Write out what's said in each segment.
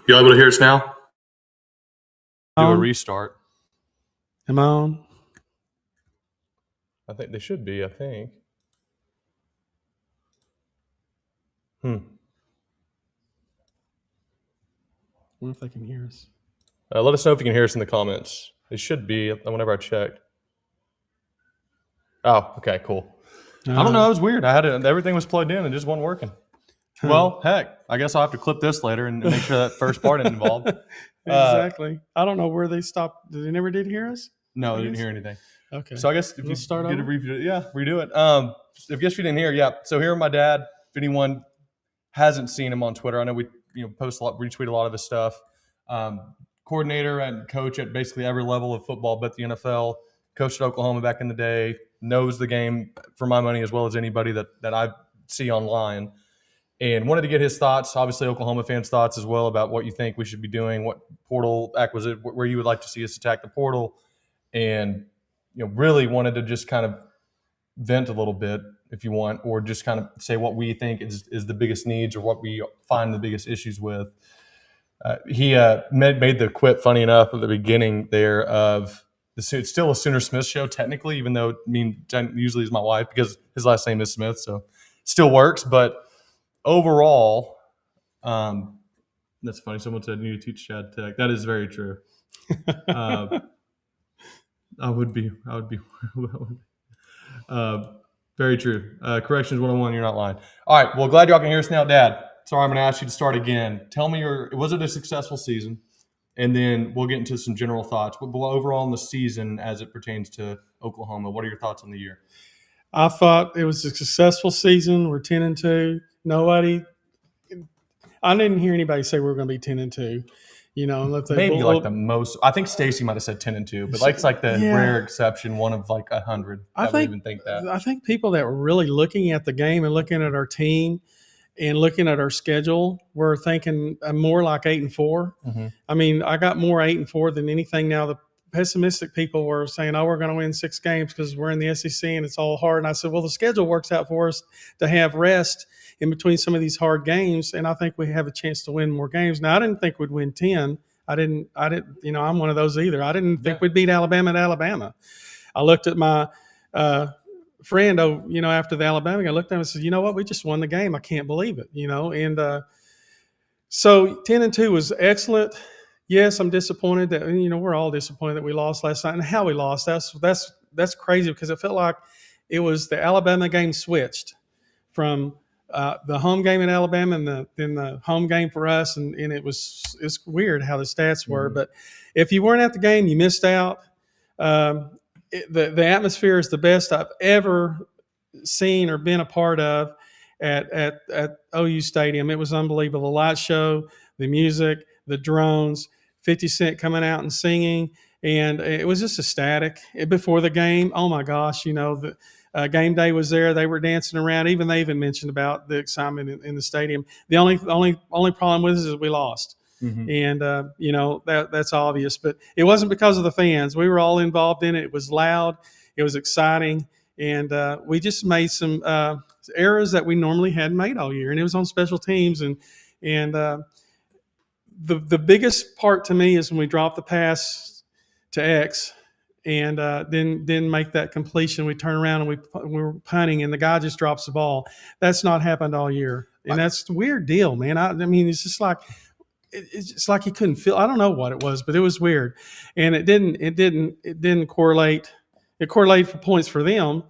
You able to hear us now? Do a On? restart. Am I on? I think they should be. I think. Wonder if they can hear us. Let us know if you can hear us in the comments. They should be. Whenever I checked. Oh, okay, cool. I don't know. It was weird. I had it. Everything was plugged in and it just wasn't working. Well, heck, I guess I'll have to clip this later and make sure that first part isn't involved. Exactly. I don't know where they stopped. They never did hear us? No, they didn't hear anything. Okay. So I guess if We'll you start get a over? redo it. If guess you didn't hear, yeah. So here my dad. If anyone hasn't seen him on Twitter, I know we post a lot, retweet a lot of his stuff. Coordinator and coach at basically every level of football, but the NFL. Coached at Oklahoma back in the day. Knows the game for my money as well as anybody that I see online. And wanted to get his thoughts, obviously Oklahoma fans' thoughts as well about what you think we should be doing, what portal acquisition, where you would like to see us attack the portal, and really wanted to just kind of vent a little bit if you want, or just kind of say what we think is the biggest needs or what we find the biggest issues with. He made the quip funny enough at the beginning there of it's still a Sooner Smith show technically, even though Jen usually is my wife because his last name is Smith, so still works. But overall, that's funny. Someone said you need to teach Chad Tech. That is very true. I would be. Very true. Corrections 101. You're not lying. All right. Well, glad y'all can hear us now, Dad. Sorry, I'm going to ask you to start again. Tell me was it a successful season? And then we'll get into some general thoughts. But overall in the season as it pertains to Oklahoma, what are your thoughts on the year? I thought it was a successful season. We're 10-2. I didn't hear anybody say we were going to be 10-2. Maybe like the most. I think Stacy might have said 10-2, but it's like the rare exception, one of like 100. I would even think that. I think people that were really looking at the game and looking at our team and looking at our schedule were thinking more like 8-4. Mm-hmm. I mean, I got more 8-4 than anything. Now the pessimistic people were saying, "Oh, we're going to win 6 games because we're in the SEC and it's all hard." And I said, "Well, the schedule works out for us to have rest in between some of these hard games, and I think we have a chance to win more games." Now, I didn't think we'd win 10. I didn't. I'm one of those either. I didn't think we'd beat Alabama at Alabama. I looked at my friend, after the Alabama game, I looked at him and said, "You know what? We just won the game. I can't believe it." And so 10-2 was excellent. Yes, I'm disappointed that we're all disappointed that we lost last night and how we lost. That's crazy because it felt like it was the Alabama game switched from the home game in Alabama and then the home game for us, and it's weird how the stats were. Mm-hmm. But if you weren't at the game, you missed out. The atmosphere is the best I've ever seen or been a part of at OU Stadium. It was unbelievable. The light show, the music, the drones, 50 Cent coming out and singing, and it was just ecstatic. Before the game, oh my gosh, the game day was there. They were dancing around. They even mentioned about the excitement in the stadium. The only problem with us is we lost. Mm-hmm. And that's obvious, but it wasn't because of the fans. We were all involved in it. It was loud, it was exciting, and we just made some errors that we normally hadn't made all year, and it was on special teams. And the biggest part to me is when we dropped the pass to X, and then make that completion. We turn around and we were punting, and the guy just drops the ball. That's not happened all year, and that's a weird deal, man. I mean, it's just like. It's like he couldn't feel. I don't know what it was, but it was weird, and it didn't correlate. It correlated for points for them,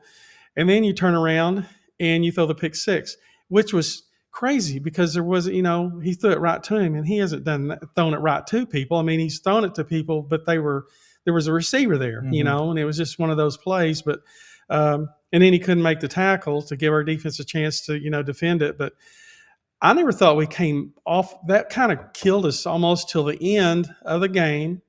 and then you turn around and you throw the pick six, which was crazy because there was, he threw it right to him, and he hasn't thrown it right to people. I mean, he's thrown it to people, but there was a receiver there, Mm-hmm. And it was just one of those plays. But and then he couldn't make the tackle to give our defense a chance to defend it, but. I never thought we came off. That kind of killed us almost till the end of the game.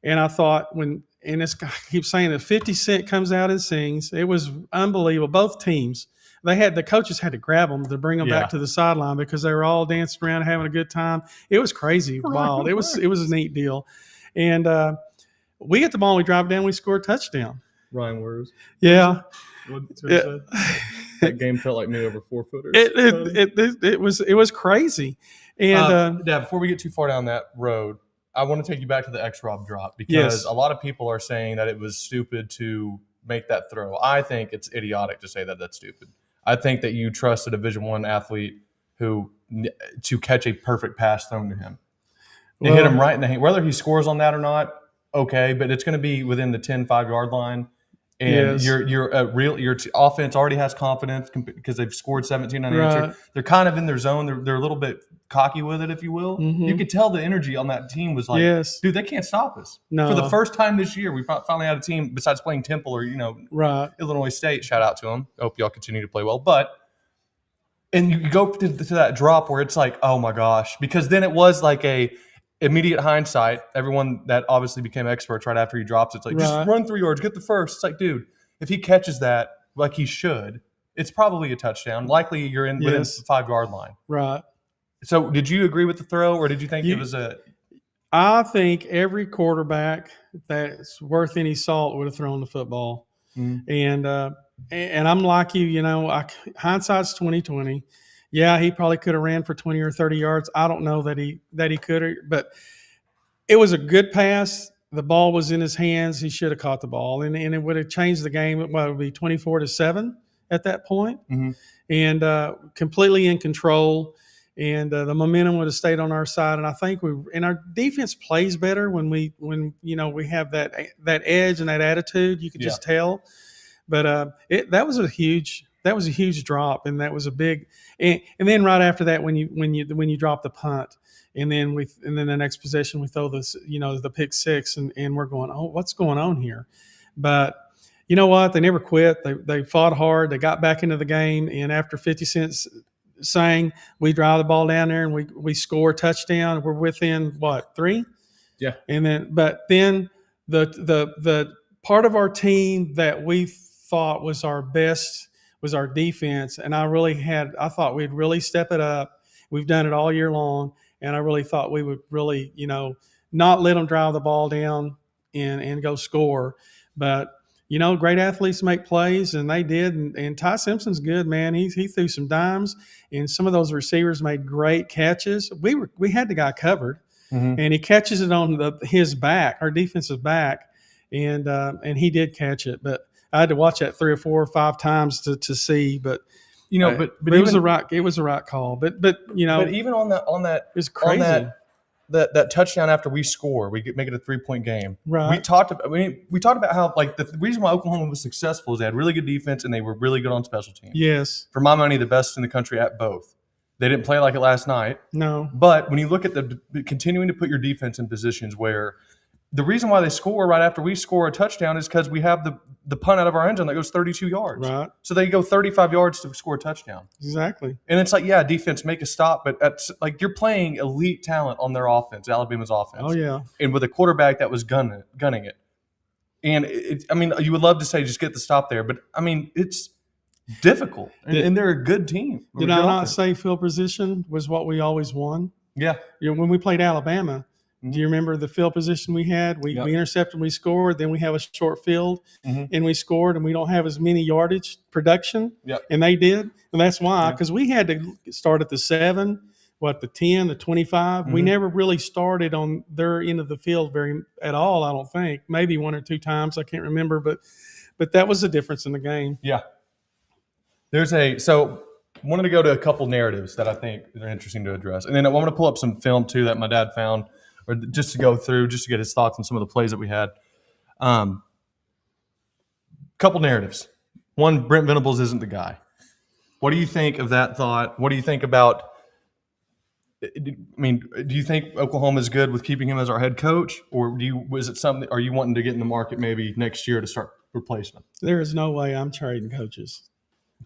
And I thought I keep saying that 50 Cent comes out and sings. It was unbelievable. Both teams, the coaches had to grab them to bring them back to the sideline because they were all dancing around having a good time. It was crazy, wild. It was a neat deal. And we get the ball, we drive down, we score a touchdown. Ryan Wurs. Yeah. That game felt like me over 4-footers. It was crazy. And Dad, before we get too far down that road, I want to take you back to the X-Rob drop because a lot of people are saying that it was stupid to make that throw. I think it's idiotic to say that that's stupid. I think that you trust a Division I athlete to catch a perfect pass thrown to him. It hit him right in the hand. Whether he scores on that or not, okay, but it's going to be within the 10, 5-yard line. And your offense already has confidence because they've scored 17 unanswered. Right. They're kind of in their zone. They're a little bit cocky with it, if you will. Mm-hmm. You could tell the energy on that team was like, dude, they can't stop us. No. For the first time this year, we finally had a team besides playing Temple or Illinois State. Shout out to them. Hope y'all continue to play well. And you go to that drop where it's like, oh my gosh, because then it was like a immediate hindsight, everyone that obviously became experts right after he drops, it's like, just run 3 yards, get the first. It's like, dude, if he catches that like he should, it's probably a touchdown. Likely you're within the 5-yard line. Right. So did you agree with the throw or did you think it was a – I think every quarterback that's worth any salt would have thrown the football. Mm-hmm. And I'm like you, hindsight's 20/20. Yeah, he probably could have ran for 20 or 30 yards. I don't know that he could, but it was a good pass. The ball was in his hands. He should have caught the ball, and it would have changed the game. It would be 24-7 at that point, Mhm. and completely in control. And the momentum would have stayed on our side. And I think our defense plays better when we have that edge and that attitude. You could just tell. But that was a huge drop, and that was a big. And then right after that, when you drop the punt, and then the next possession we throw this, the pick six, and we're going, oh, what's going on here? But you know what? They never quit. They fought hard. They got back into the game, and after 50 Cent sang, we drive the ball down there and we score a touchdown. We're within what, 3? Yeah. And then the part of our team that we thought was our best was our defense, and I thought we'd really step it up. We've done it all year long, and I really thought we would really, not let them drive the ball down and go score. But great athletes make plays, and they did. And Ty Simpson's good, man. He threw some dimes, and some of those receivers made great catches. We had the guy covered, and he catches it on his back, our defensive back, and he did catch it. But I had to watch that 3 or 4 or 5 times to see. But but it was the right call. But even on that, it's crazy. On that touchdown after we score, we make it a 3-point game. Right. We talked about how the reason why Oklahoma was successful is they had really good defense and they were really good on special teams. Yes. For my money, the best in the country at both. They didn't play like it last night. No. But when you look at continuing to put your defense in positions where the reason why they score right after we score a touchdown is because we have the punt out of our end zone that goes 32 yards. Right. So they go 35 yards to score a touchdown. Exactly. And it's defense, make a stop, but you're playing elite talent on their offense, Alabama's offense. Oh, yeah. And with a quarterback that was gunning it. And, you would love to say just get the stop there, but, it's difficult. And they're a good team. Did I not say field position was what we always won? Yeah. When we played Alabama, do you remember the field position we had? We intercepted, we scored, then we have a short field, and we scored, and we don't have as many yardage production, and they did. And that's why, because we had to start at the 7, the 10, the 25. We never really started on their end of the field at all, I don't think. Maybe 1 or 2 times, I can't remember, but that was the difference in the game. Yeah. So I wanted to go to a couple narratives that I think are interesting to address. And then I want to pull up some film, too, that my dad found, or just to go through, just to get his thoughts on some of the plays that we had. Couple narratives. One, Brent Venables isn't the guy. What do you think of that thought? What do you think about – do you think Oklahoma is good with keeping him as our head coach? Or are you wanting to get in the market maybe next year to start replacing him? There is no way I'm trading coaches.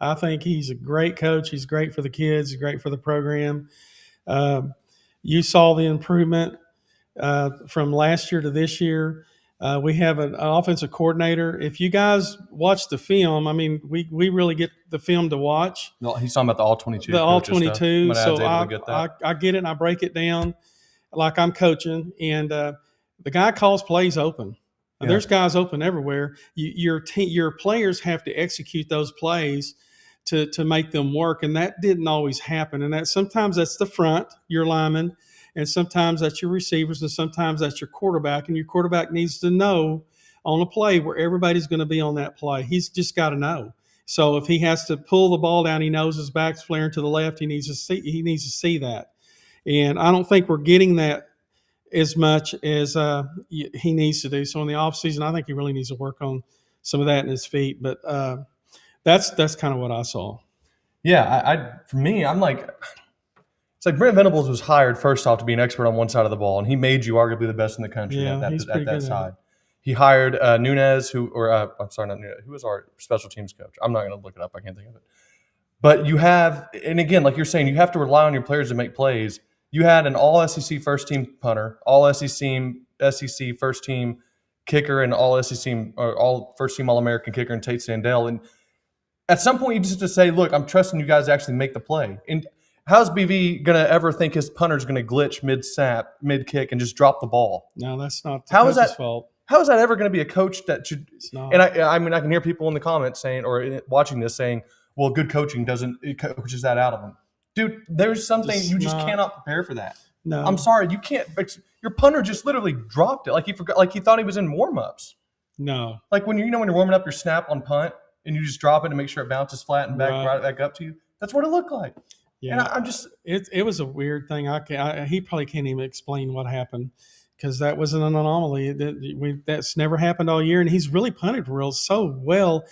I think he's a great coach. He's great for the kids. He's great for the program. You saw the improvement from last year to this year. We have an offensive coordinator. If you guys watch the film, we really get the film to watch. No, he's talking about the All-22. The All-22. So I get it and I break it down like I'm coaching. And the guy calls plays open. Yeah. There's guys open everywhere. Your players have to execute those plays to make them work, and that didn't always happen. And sometimes that's the front, your linemen, and sometimes that's your receivers, and sometimes that's your quarterback. And your quarterback needs to know on a play where everybody's going to be on that play. He's just got to know. So if he has to pull the ball down, he knows his back's flaring to the left. He needs to see that. And I don't think we're getting that as much as he needs to do. So in the offseason, I think he really needs to work on some of that in his feet. But that's kind of what I saw. Yeah, for me, I'm like – it's like Brent Venables was hired first off to be an expert on one side of the ball, and he made you arguably the best in the country at that side. He hired Nunez, who was our special teams coach. I'm not going to look it up. I can't think of it. But you have – and again, like you're saying, you have to rely on your players to make plays. You had an all-SEC first-team punter, all-SEC first-team kicker, and all-SEC or all first-team All-American kicker in Tate Sandell. And at some point, you just have to say, look, I'm trusting you guys to actually make the play. And how's BV going to ever think his punter's going to glitch mid-snap, mid-kick, and just drop the ball? No, that's not the coach's fault. How is that ever going to be a coach that should – It's not. And I can hear people in the comments saying, or watching this saying, well, good coaching coaches that out of them. Dude, there's something Just you just not- cannot prepare for that. No, I'm sorry, you can't. Your punter just literally dropped it. Like he forgot. Like he thought he was in warm-ups. no, Like when when you're warming up your snap on punt and you just drop it to make sure it bounces flat and right back up to you. That's what it looked like. yeah. And I'm just It was a weird thing. He probably can't even explain what happened because that was an anomaly that's never happened all year. And he's really punted so well,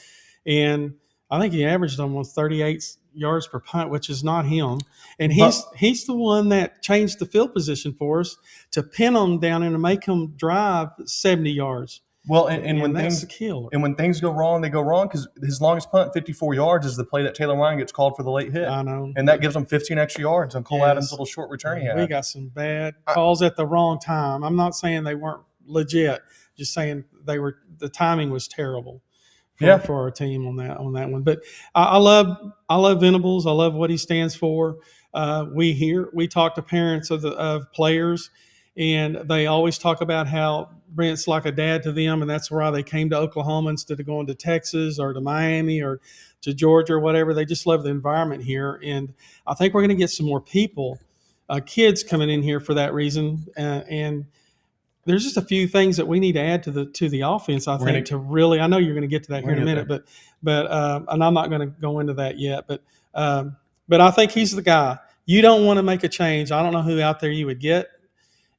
and I think he averaged almost 38 yards per punt, which is not him. And he's the one that changed the field position for us to pin them down and to make them drive 70 yards. well, and when that's things the killer. and when things go wrong, they go wrong because his longest punt, 54 yards, is the play that Taylor Ryan gets called for the late hit. I know. And that gives them 15 extra yards on Cole Yes. Adams' little short return he had. We got some bad calls at the wrong time. I'm not saying they weren't legit, just saying the timing was terrible for our team on that one. But I love Venables. I love what he stands for. We talk to parents of players, and they always talk about how Brent's like a dad to them, and that's why they came to Oklahoma instead of going to Texas or to Miami or to Georgia or whatever. They just love the environment here, and I think we're going to get some more people, kids coming in here for that reason. And there's just a few things that we need to add to the offense. I think to really. I know you're going to get to that here in a minute, but and I'm not going to go into that yet. But I think he's the guy. You don't want to make a change. I don't know who out there you would get.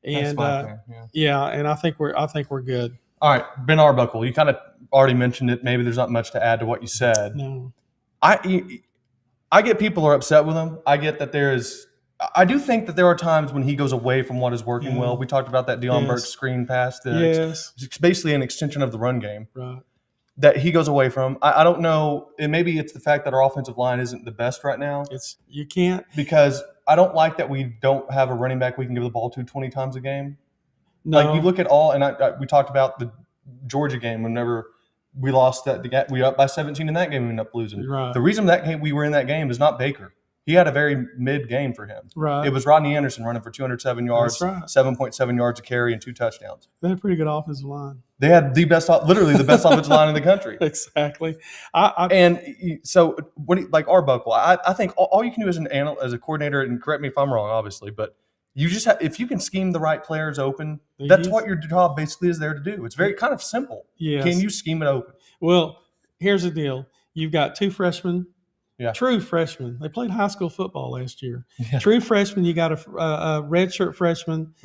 And and I think we're good. All right, Ben Arbuckle, you kind of already mentioned it. Maybe there's not much to add to what you said. No, I get people are upset with him. I get that I do think that there are times when he goes away from what is working well. We talked about that Deion Burks screen pass. It's basically an extension of the run game. Right. That he goes away from. I don't know. And maybe it's the fact that our offensive line isn't the best right now. You can't. Because I don't like that we don't have a running back we can give the ball to 20 times a game. No. Like you look at we talked about the Georgia game whenever we lost we were up by 17 in that game, we ended up losing. Right. The reason we were in that game is not Baker. He had a very mid game for him. Right. It was Rodney Anderson running for 207 yards, That's right. 7.7 yards a carry, and 2 touchdowns. They had a pretty good offensive line. They had literally the best offensive line in the country. Exactly. And so, like Arbuckle, I think all you can do as a coordinator, and correct me if I'm wrong, obviously, but you just if you can scheme the right players open, that's what your job basically is there to do. It's very kind of simple. Yes. Can you scheme it open? Well, here's the deal. You've got 2 freshmen. Yeah. True freshmen. They played high school football last year. Yeah. True freshmen. You got a redshirt freshman,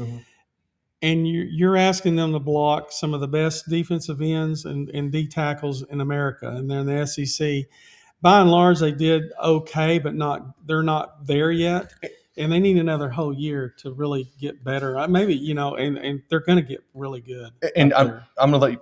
and you're asking them to block some of the best defensive ends and D tackles in America, and they're in the SEC. By and large, they did okay, but they're not there yet. And they need another whole year to really get better. Maybe, and they're going to get really good. And I'm going to let you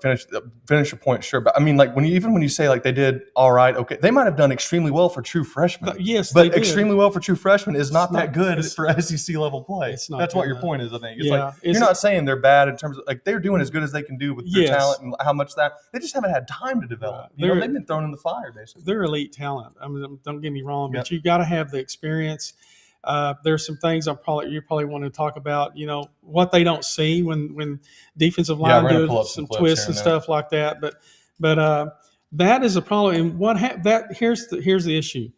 finish your point, sure. But I mean, like when you say like they did all right, okay, they might have done extremely well for true freshmen. Yes, but they did. Extremely well for true freshmen is not that good for SEC level play. It's not That's good what your enough. point is. I think You're not saying they're bad in terms of like they're doing as good as they can do with their talent and how much they just haven't had time to develop. Right. They've been thrown in the fire basically. They're elite talent. I mean, don't get me wrong, but you got to have the experience. There's some things you probably want to talk about. What they don't see when defensive line do some twists and stuff like that. But that is a problem. And here's the issue.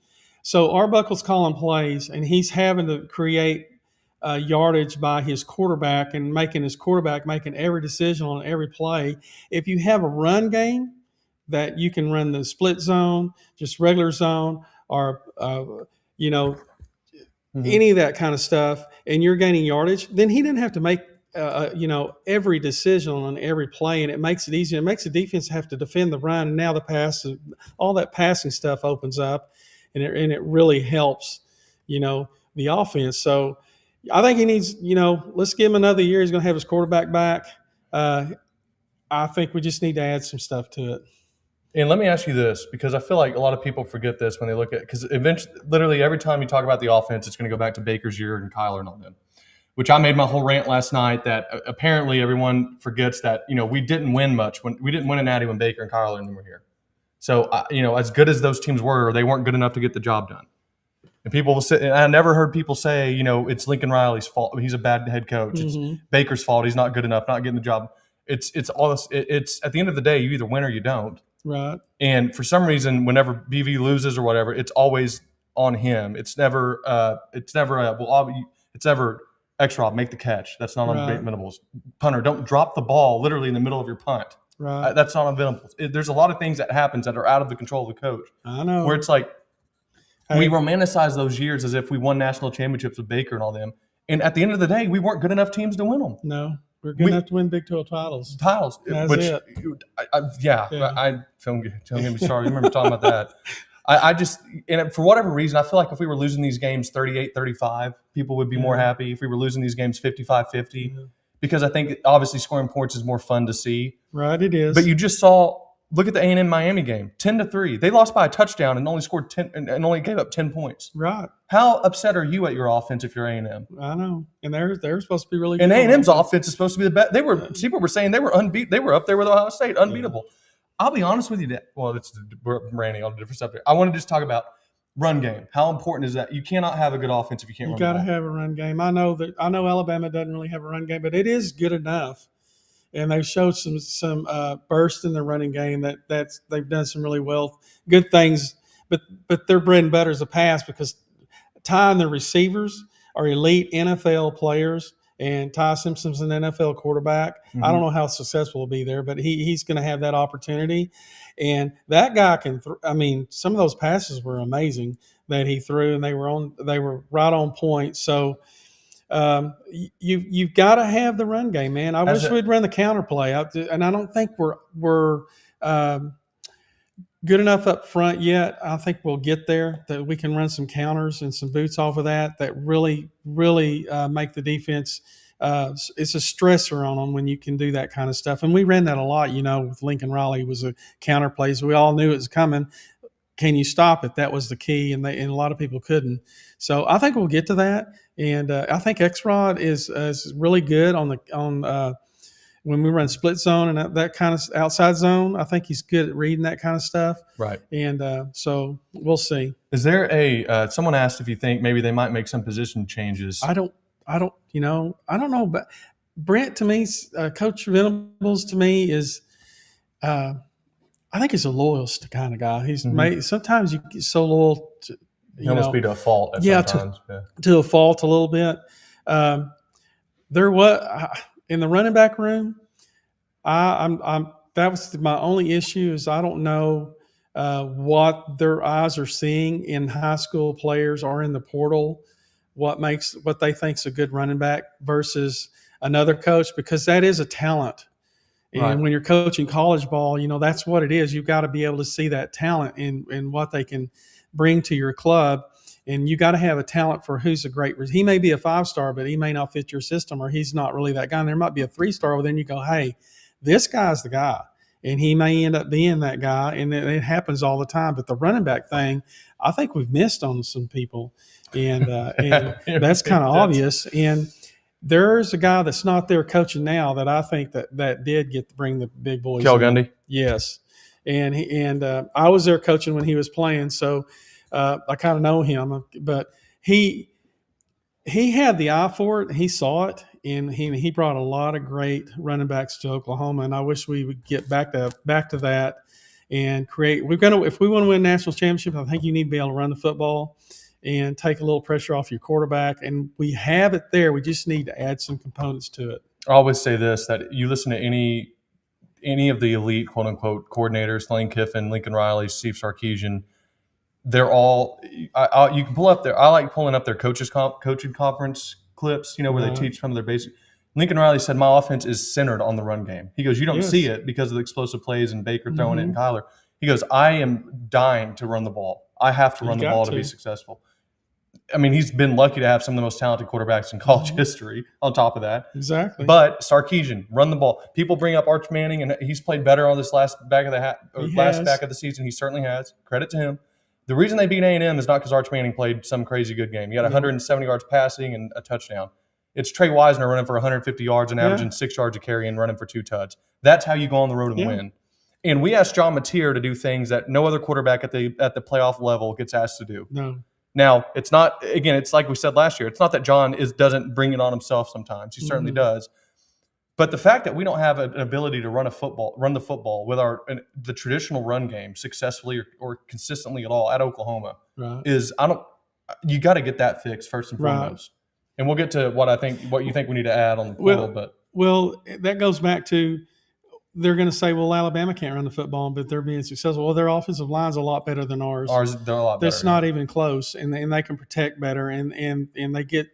So Arbuckle's calling plays, and he's having to create yardage by his quarterback and making every decision on every play. If you have a run game that you can run the split zone, just regular zone, or any of that kind of stuff, and you're gaining yardage, then he didn't have to make every decision on every play, and it makes it easier. It makes the defense have to defend the run, and now the pass, all that passing stuff opens up, and it really helps, the offense. So I think he needs, let's give him another year. He's going to have his quarterback back. I think we just need to add some stuff to it. And let me ask you this, because I feel like a lot of people forget this when they look at – because eventually, literally every time you talk about the offense, it's going to go back to Baker's year and Kyler and all them, which I made my whole rant last night that apparently everyone forgets that, we didn't win much. We didn't win a natty when Baker and Kyler and them were here. So, as good as those teams were, they weren't good enough to get the job done. And people will say – and I never heard people say, it's Lincoln Riley's fault. He's a bad head coach. Mm-hmm. It's Baker's fault. He's not good enough, not getting the job. It's all this – it's at the end of the day, you either win or you don't. Right. And for some reason, whenever BV loses or whatever, it's always on him. It's never it's never X-Rob, make the catch. That's not on Right. Venables. Punter, don't drop the ball literally in the middle of your punt. Right. That's not on Venables. There's a lot of things that happens that are out of the control of the coach. I know. Where it's like Hey, we romanticize those years as if we won national championships with Baker and all them. And at the end of the day, we weren't good enough teams to win them. no, we're going to have to win Big 12 titles. Titles, That's which it. yeah. Don't get me started. I remember talking about that. I just, and for whatever reason, I feel like if we were losing these games 38-35, people would be more happy. If we were losing these games 55-50, because I think obviously scoring points is more fun to see. Right, it is. But you just saw, look at the A&M Miami game, 10-3. They lost by a touchdown and only scored 10 and only gave up 10 points. Right. How upset are you at your offense if you're A&M? I know. And they're supposed to be really And good. A&M's offense is supposed to be the best. People were saying they were unbeat. They were up there with Ohio State, unbeatable. I'll be honest with you. Well, we're ranting on a different subject. I want to just talk about run game. How important is that? You cannot have a good offense if you can't You run got to the ball. have a run game. I know Alabama doesn't really have a run game, but it is good enough. And they've showed some burst in the running game that's they've done some really good things. But their bread and butter is a pass because Ty and the receivers are elite NFL players, and Ty Simpson's an NFL quarterback. Mm-hmm. I don't know how successful he'll be there, but he's going to have that opportunity. And that guy can. Some of those passes were amazing that he threw, and they were right on point. So. You've got to have the run game, man. I wish we'd run the counter play, and I don't think we're good enough up front yet. I think we'll get there, that we can run some counters and some boots off of that really make the defense. It's a stressor on them when you can do that kind of stuff, and we ran that a lot. With Lincoln Riley was a counter play, so we all knew it was coming. Can you stop it? That was the key, and a lot of people couldn't. So I think we'll get to that, and I think X-Rod is really good on when we run split zone and that kind of outside zone. I think he's good at reading that kind of stuff. Right. And so we'll see. Is there someone asked if you think maybe they might make some position changes? I don't know, but Brent to me, Coach Venables to me is. I think he's a loyalist kind of guy. He's sometimes you get so loyal to He almost be to a fault at sometimes. To a fault a little bit. There was in the running back room. That was my only issue is I don't know what their eyes are seeing in high school players or in the portal. What they think's a good running back versus another coach, because that is a talent. And when you're coaching college ball, that's what it is. You've got to be able to see that talent in what they can bring to your club. And you got to have a talent for who's a great – he may be a 5-star, but he may not fit your system, or he's not really that guy. And there might be a 3-star, but then you go, hey, this guy's the guy. And he may end up being that guy, and it happens all the time. But the running back thing, I think we've missed on some people. And that's kind of obvious. And – there's a guy that's not there coaching now that I think that did get to bring the big boys. Kel Gundy? Yes. And I was there coaching when he was playing, so I kind of know him. But he had the eye for it. He saw it, and he brought a lot of great running backs to Oklahoma. And I wish we would get back to that and create. If we want to win national championship, I think you need to be able to run the football and take a little pressure off your quarterback. And we have it there. We just need to add some components to it. I always say this, that you listen to any of the elite, quote unquote, coordinators, Lane Kiffin, Lincoln Riley, Steve Sarkisian, they're all you can pull up there. I like pulling up their coaching conference clips, where they teach some of their basic. Lincoln Riley said, my offense is centered on the run game. He goes, you don't see it because of the explosive plays and Baker throwing it and Kyler. He goes, I am dying to run the ball. I have to run the ball to be successful. He's been lucky to have some of the most talented quarterbacks in college history on top of that. Exactly. But Sarkisian, run the ball. People bring up Arch Manning, and he's played better on this last back of the season. He certainly has. Credit to him. The reason they beat A&M is not because Arch Manning played some crazy good game. He had 170 yards passing and a touchdown. It's Trey Wisner running for 150 yards and averaging 6 yards a carry and running for 2 touchdowns. That's how you go on the road and win. And we asked John Mateer to do things that no other quarterback at the playoff level gets asked to do. No. Now, it's not, again, it's like we said last year. It's not that John doesn't bring it on himself sometimes. He certainly does. But the fact that we don't have an ability to run the football with the traditional run game successfully or consistently at all at Oklahoma Right. you got to get that fixed first and Right. foremost. And we'll get to what you think we need to add on the pool. Well, that goes back to, they're going to say, well, Alabama can't run the football, but they're being successful. Well, their offensive line's a lot better than ours. They're a lot better. That's not even close, and they can protect better, and they get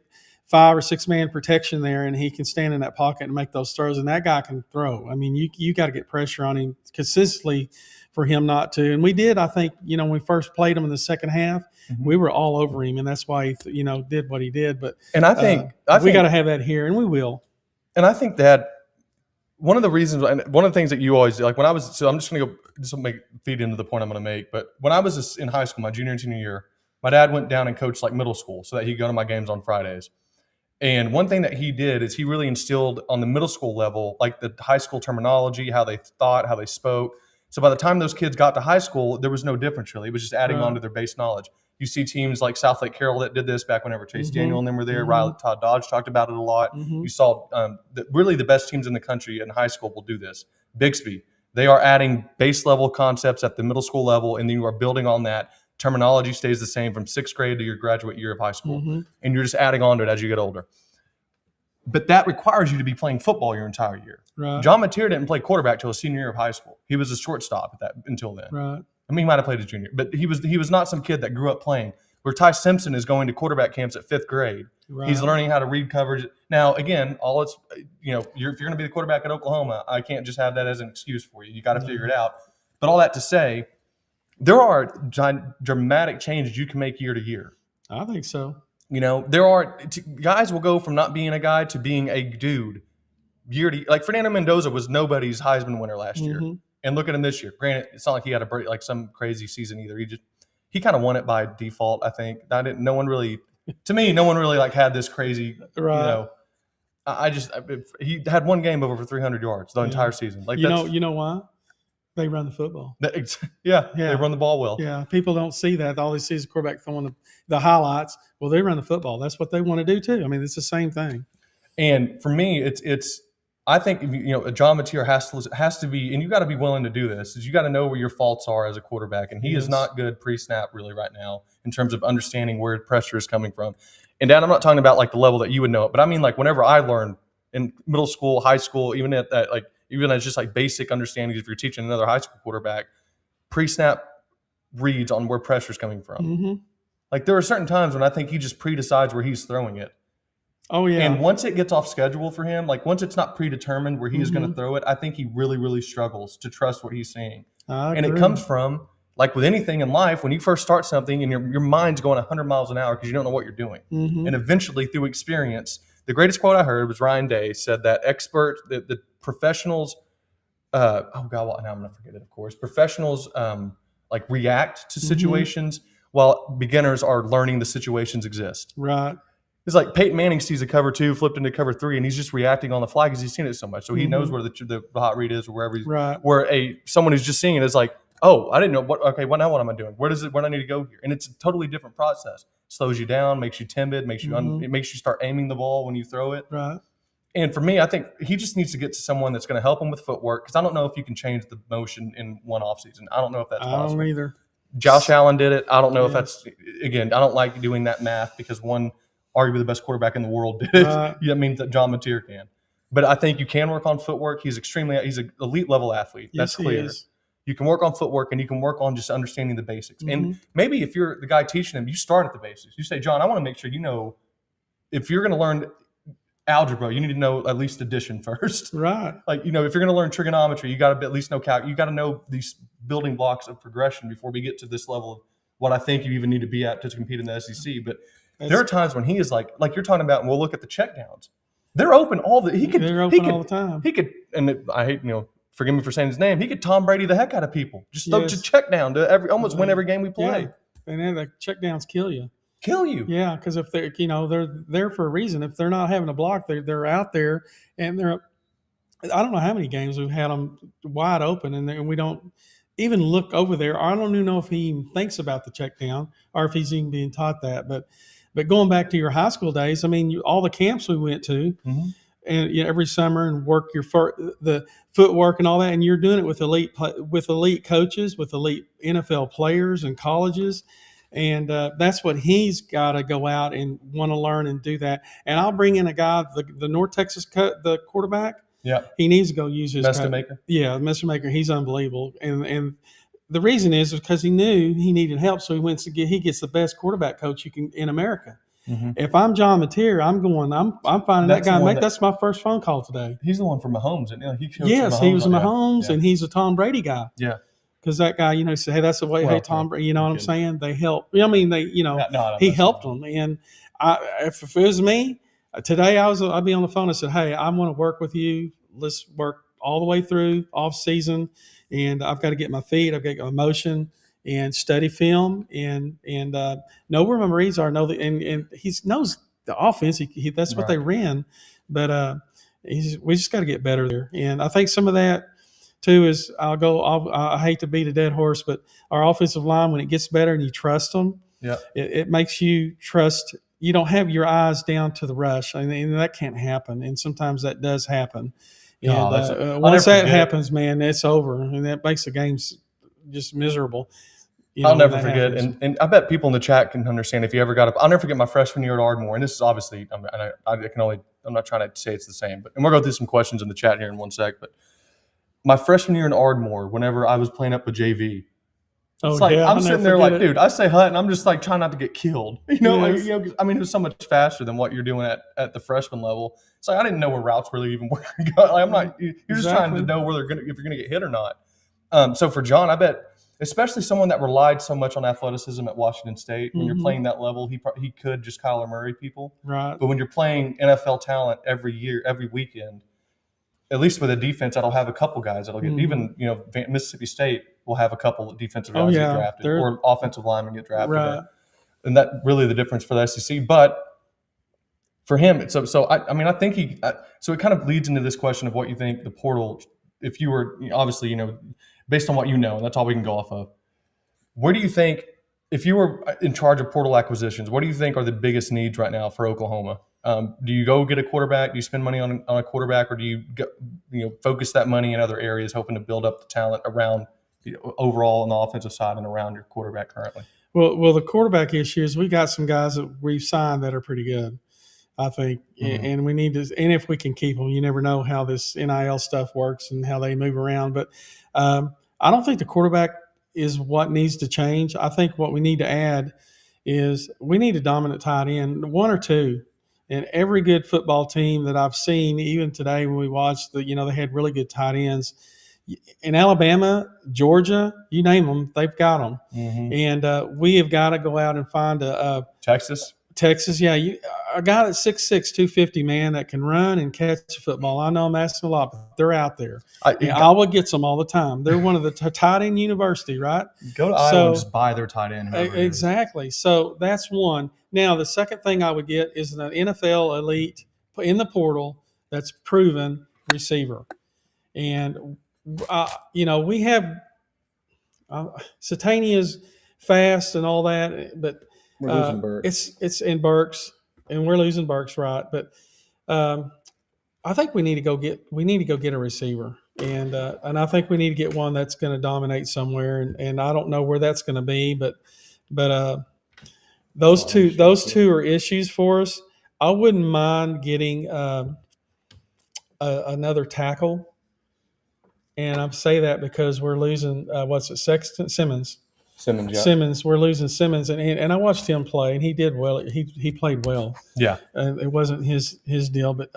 5 or 6 man protection there, and he can stand in that pocket and make those throws, and that guy can throw. I mean, you got to get pressure on him consistently for him not to. And we did, I think, when we first played him in the second half, we were all over him, and that's why he, did what he did. But and I think we got to have that here, and we will. And I think that one of the reasons, and one of the things that you always like when I was, so I'm just going to go feed into the point I'm going to make. But when I was in high school, my junior and senior year, my dad went down and coached like middle school so that he'd go to my games on Fridays. And one thing that he did is he really instilled on the middle school level, like the high school terminology, how they thought, how they spoke. So by the time those kids got to high school, there was no difference really. It was just adding on to their base knowledge. You see teams like South Lake Carroll that did this back whenever Chase Daniel and them were there. Todd Dodge talked about it a lot. You saw really the best teams in the country in high school will do this. Bixby, they are adding base level concepts at the middle school level, and then you are building on that. Terminology stays the same from 6th grade to your graduate year of high school, and you're just adding on to it as you get older. But that requires you to be playing football your entire year. Right. John Mateer didn't play quarterback till his senior year of high school. He was a shortstop until then. Right. I mean, he might have played his junior, but he was not some kid that grew up playing. Where Ty Simpson is going to quarterback camps at 5th grade. Right. He's learning how to read coverage. Now, again, if you're going to be the quarterback at Oklahoma, I can't just have that as an excuse for you. You got to figure it out. But all that to say, there are dramatic changes you can make year to year. I think so. There are guys will go from not being a guy to being a dude year to year. Like Fernando Mendoza was nobody's Heisman winner last year. And look at him this year. Granted, it's not like he had some crazy season either. He kind of won it by default, I think. No one really like had this crazy, right. He had one game of over 300 yards the entire season. Like you know why? They run the football. They run the ball well. Yeah, people don't see that. All they see is the quarterback throwing the highlights. Well, they run the football. That's what they want to do too. I mean, it's the same thing. And for me, it's I think John Mateer has to be, and you got to be willing to do this. Is you got to know where your faults are as a quarterback, and he is not good pre-snap really right now in terms of understanding where pressure is coming from. And Dad, I'm not talking about like the level that you would know it, but I mean like whenever I learned in middle school, high school, even at that even as just like basic understanding, if you're teaching another high school quarterback, pre-snap reads on where pressure is coming from. Like there are certain times when I think he just pre-decides where he's throwing it. Oh, yeah. And once it gets off schedule for him, like once it's not predetermined where he is going to throw it, I think he really, really struggles to trust what he's seeing. And it comes from, like with anything in life, when you first start something and your mind's going 100 miles an hour because you don't know what you're doing. And eventually through experience, the greatest quote I heard was Ryan Day said that the professionals, now I'm going to forget it, of course. Professionals like react to situations while beginners are learning the situations exist. Right. It's like Peyton Manning sees a cover 2 flipped into cover 3, and he's just reacting on the fly because he's seen it so much. So he knows where the hot read is or wherever he's where someone who's just seeing it is like, oh, I didn't know what am I doing? Where do I need to go here? And it's a totally different process. Slows you down, makes you timid, it makes you start aiming the ball when you throw it. Right. And for me, I think he just needs to get to someone that's going to help him with footwork because I don't know if you can change the motion in one offseason. I don't know if that's possible. I don't either. Josh Allen did it. I don't know if that's, again, I don't like doing that math because arguably the best quarterback in the world did it. That means that John Mateer can. But I think you can work on footwork. He's an elite level athlete. That's clear. You can work on footwork and you can work on just understanding the basics. And maybe if you're the guy teaching him, you start at the basics. You say, John, I want to make sure you know if you're going to learn algebra, you need to know at least addition first. Right. Like, if you're going to learn trigonometry, you got to at least know you got to know these building blocks of progression before we get to this level of what I think you even need to be at to compete in the SEC. But there are times when he is like you're talking about, and we'll look at the check downs. They're open all the time. He could, and I hate, forgive me for saying his name. He could Tom Brady the heck out of people. Just throw to check down to almost win every game we play. Yeah. And then the check downs kill you. Yeah, because if they're they're there for a reason. If they're not having a block, they're out there and they're. I don't know how many games we've had them wide open and we don't even look over there. I don't even know if he even thinks about the check down or if he's even being taught that. But going back to your high school days, I mean, all the camps we went to, and every summer and work the footwork and all that, and you're doing it with elite coaches, with elite NFL players and colleges, and that's what he's got to go out and want to learn and do that. And I'll bring in a guy, the North Texas the quarterback. Yeah, he needs to go use his Maker. Yeah, Mr. Maker, he's unbelievable, and the reason is because he knew he needed help, so he gets the best quarterback coach you can in America. Mm-hmm. If I'm John Mateer, I'm finding that guy. That's my first phone call today. He's the one from Mahomes, isn't he? He was Mahomes, and he's a Tom Brady guy. Yeah, because that guy, said, hey, that's the way. Hey, Tom Brady, you know what I'm saying? They help. I mean, he helped them, and if it was me today, I'd be on the phone and said, hey, I want to work with you. Let's work all the way through off season. And I've got to get my feet. I've got to get my motion and study film and know where my reads are. And he knows the offense. That's what they ran. But we just got to get better there. And I think some of that too is I hate to beat a dead horse, but our offensive line, when it gets better and you trust them, it makes you trust. You don't have your eyes down to the rush, and that can't happen. And sometimes that does happen. And once that happens, man, it's over, and that makes the games just miserable. I'll never forget, and I bet people in the chat can understand if you ever got up. I'll never forget my freshman year at Ardmore, and this is obviously, I'm not trying to say it's the same, and we're going through some questions in the chat here in one sec. But my freshman year in Ardmore, whenever I was playing up with JV, I'm sitting there like, dude, I say hut, and I'm just like trying not to get killed. It was so much faster than what you're doing at the freshman level. It's like I didn't know where routes really even were going to go. Like, I'm not. You're just trying to know where if you're going to get hit or not. So for John, I bet, especially someone that relied so much on athleticism at Washington State, when you're playing that level, he could just Kyler Murray people. Right. But when you're playing NFL talent every year, every weekend, at least with a defense that'll have a couple guys that'll get even Mississippi State will have a couple of defensive guys get drafted or offensive linemen get drafted. Right. And that really the difference for the SEC. But for him, I think so it kind of leads into this question of what you think the portal, if you were obviously, based on what you know, and that's all we can go off of. Where do you think, if you were in charge of portal acquisitions, what do you think are the biggest needs right now for Oklahoma? Do you go get a quarterback? Do you spend money on a quarterback, or do you focus that money in other areas, hoping to build up the talent around overall on the offensive side and around your quarterback currently? Well, the quarterback issue is we got some guys that we've signed that are pretty good, I think, and we need to. And if we can keep them, you never know how this NIL stuff works and how they move around. But I don't think the quarterback is what needs to change. I think what we need to add is we need a dominant tight end, one or two. And every good football team that I've seen, even today when we watched they had really good tight ends. In Alabama, Georgia, you name them, they've got them. And we have got to go out and find a Texas, yeah. A guy that's 6'6", 250, man, that can run and catch a football. I know I'm asking a lot, but they're out there. Iowa gets them all the time. They're one of the tight end university, right? Go to Iowa and just buy their tight end. Exactly. So that's one. Now, the second thing I would get is an NFL elite in the portal that's proven receiver. And, we have Satania's fast and all that, but we're losing Burks. It's in Burks, and we're losing Burks, right? But I think we need to go get a receiver, and I think we need to get one that's going to dominate somewhere, and I don't know where that's going to be, but those two are issues for us. I wouldn't mind getting another tackle. And I say that because we're losing Simmons. Simmons, we're losing Simmons, and I watched him play, and he did well. He played well. Yeah, it wasn't his deal, but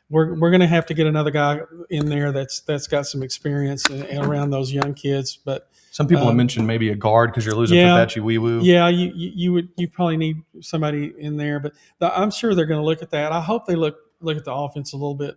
we're going to have to get another guy in there that's got some experience around those young kids. But some people have mentioned maybe a guard because you're losing Fepechi Wiwu. Yeah, you probably need somebody in there, but I'm sure they're going to look at that. I hope they look at the offense a little bit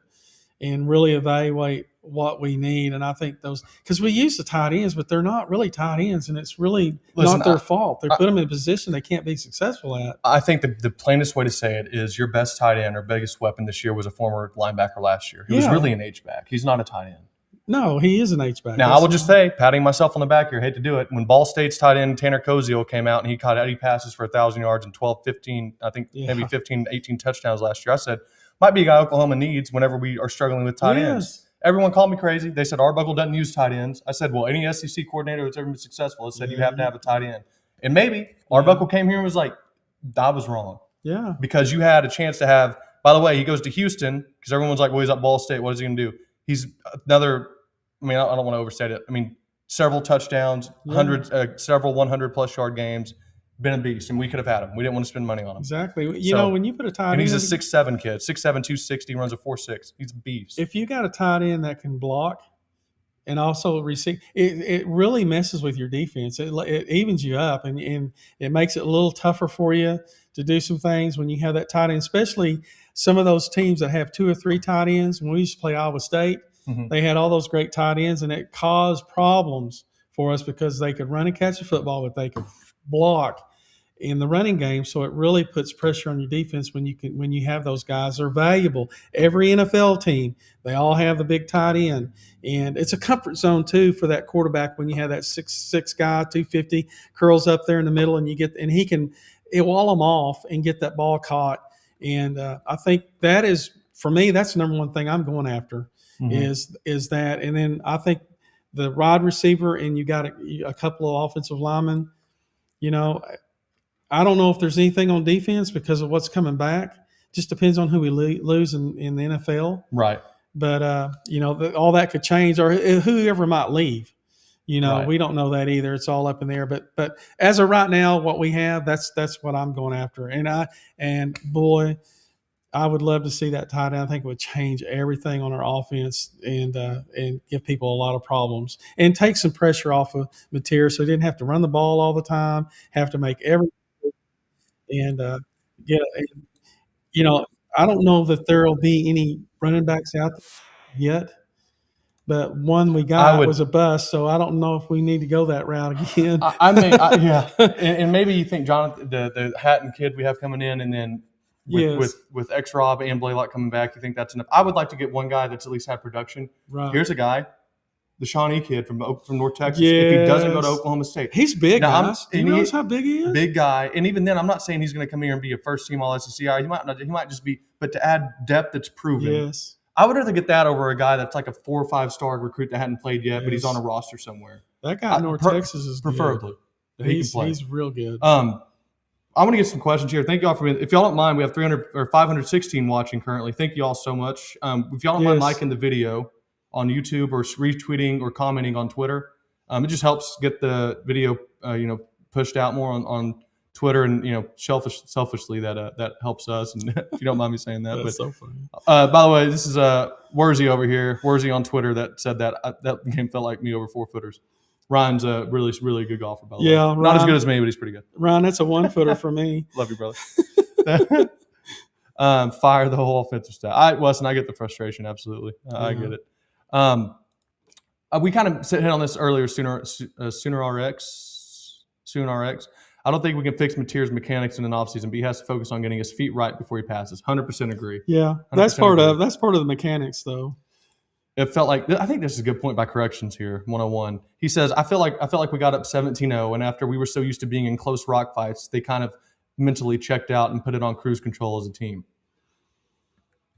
and really evaluate what we need. And I think because we use the tight ends, but they're not really tight ends, and it's really not their fault. They put them in a position they can't be successful at. I think the plainest way to say it is your best tight end or biggest weapon this year was a former linebacker last year. He was really an H-back. He's not a tight end. No, he is an H-back. Now, I will just say, patting myself on the back here, hate to do it, when Ball State's tight end Tanner Koziel came out and he caught Eddie passes for 1,000 yards and 12, 15, I think maybe 15, 18 touchdowns last year, I said, Might be a guy Oklahoma needs whenever we are struggling with tight ends. Everyone called me crazy. They said Arbuckle doesn't use tight ends. I said, well, any SEC coordinator that's ever been successful has said you have to have a tight end. And maybe Arbuckle came here and was like, I was wrong. Yeah. Because you had a chance to have, by the way, he goes to Houston because everyone's like, well, he's at Ball State. What is he going to do? He's another, I mean, I don't want to overstate it. I mean, several touchdowns, several 100-plus yard games. Been a beast, and we could have had him. We didn't want to spend money on him. Exactly. You know, when you put a tight end, and he's a 6'7" kid, 6'7", 260, runs a 4.6. He's a beast. If you got a tight end that can block and also receive, it really messes with your defense. It evens you up, and it makes it a little tougher for you to do some things when you have that tight end, especially some of those teams that have 2 or 3 tight ends. When we used to play Iowa State, they had all those great tight ends, and it caused problems for us because they could run and catch a football, but they could block in the running game. So it really puts pressure on your defense when you have those guys. They're valuable. Every NFL team, they all have the big tight end, and it's a comfort zone too for that quarterback when you have that 6'6" guy, 250, curls up there in the middle, and he can wall them off and get that ball caught. And I think that is, for me, that's the number one thing I'm going after is that. And then I think the wide receiver, and you got a couple of offensive linemen. You know, I don't know if there's anything on defense because of what's coming back. Just depends on who we lose in the NFL. Right. But, you know, all that could change, or whoever might leave. You know, we don't know that either. It's all up in the air. But as of right now, what we have, that's what I'm going after. And boy, I would love to see that tight end. I think it would change everything on our offense and give people a lot of problems and take some pressure off of Mateer, so he didn't have to run the ball all the time, have to make every and you know, I don't know that there will be any running backs out there yet, but one we got was a bust, so I don't know if we need to go that route again. Yeah, and maybe you think Jonathan, the Hatton kid we have coming in, and then with X-Rob and Blaylock coming back, you think that's enough? I would like to get one guy that's at least had production. Right. Here's a guy, the Shawnee kid from North Texas. Yes. If he doesn't go to Oklahoma State, he's big. Now, he knows how big he is. Big guy, and even then, I'm not saying he's going to come here and be a first-team All-SEC. He might just be, but to add depth that's proven. Yes. I would rather get that over a guy that's like a 4 or 5-star recruit that hadn't played yet, but he's on a roster somewhere. That guy in North Texas is preferably. Good. He's real good. I want to get some questions here. Thank y'all for being. If y'all don't mind, we have 300 or 516 watching currently. Thank you all so much. If y'all don't mind liking the video on YouTube or retweeting or commenting on Twitter, it just helps get the video, pushed out more on Twitter, and selfishly that helps us. And if you don't mind me saying that, that's so funny. By the way, this is Wurzy over here, Wurzy on Twitter that said that game felt like me over 4-footers. Ryan's a really, really good golfer, by the way. Yeah, not as good as me, but he's pretty good. Ryan, that's a 1-footer for me. Love you, brother. Fire the whole offensive staff. Weston, I get the frustration. Absolutely, I get it. We kind of hit on this earlier. Sooner RX. I don't think we can fix Mateer's mechanics in an offseason, but he has to focus on getting his feet right before he passes. 100% agree. Yeah, that's part of the mechanics, though. It felt like, I think this is a good point by Corrections here, 101. He says, I feel like we got up 17-0, and after we were so used to being in close rock fights, they kind of mentally checked out and put it on cruise control as a team.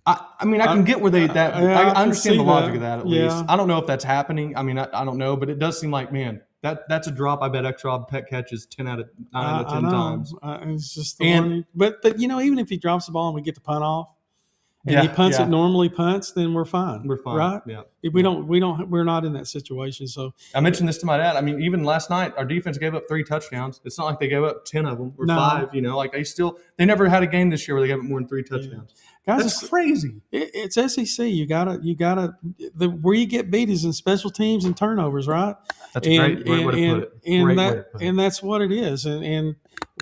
I mean, I can get where I understand the logic of that at least. I don't know if that's happening. I mean, I don't know, but it does seem like, man, that's a drop. I bet X-Rob Pet catches 9 out of 10 times. It's just but even if he drops the ball and we get the punt off, and he punts it normally punts, then we're fine. We're fine, right? Yeah. If we're not in that situation. So I mentioned this to my dad. I mean, even last night, our defense gave up 3 touchdowns. It's not like they gave up 10 of them or 5. Like they never had a game this year where they gave up more than 3 touchdowns. Guys, that's crazy. It's SEC. You gotta. Where you get beat is in special teams and turnovers, right? That's a great way to put it. And that's what it is. And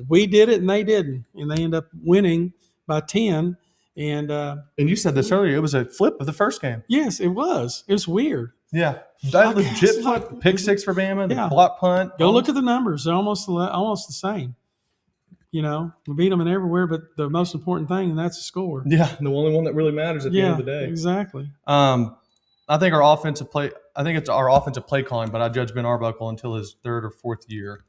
we did it, and they didn't, and they end up winning by 10. And you said this earlier. It was a flip of the first game. Yes, it was. It was weird. Yeah, that legit flip. Pick 6 for Bama. The block punt. Go look at the numbers. They're almost the same. We beat them in everywhere, but the most important thing, and that's the score. Yeah, the only one that really matters at the end of the day. Exactly. I think our offensive play. I think it's our offensive play calling, but I judge Ben Arbuckle until his 3rd or 4th year.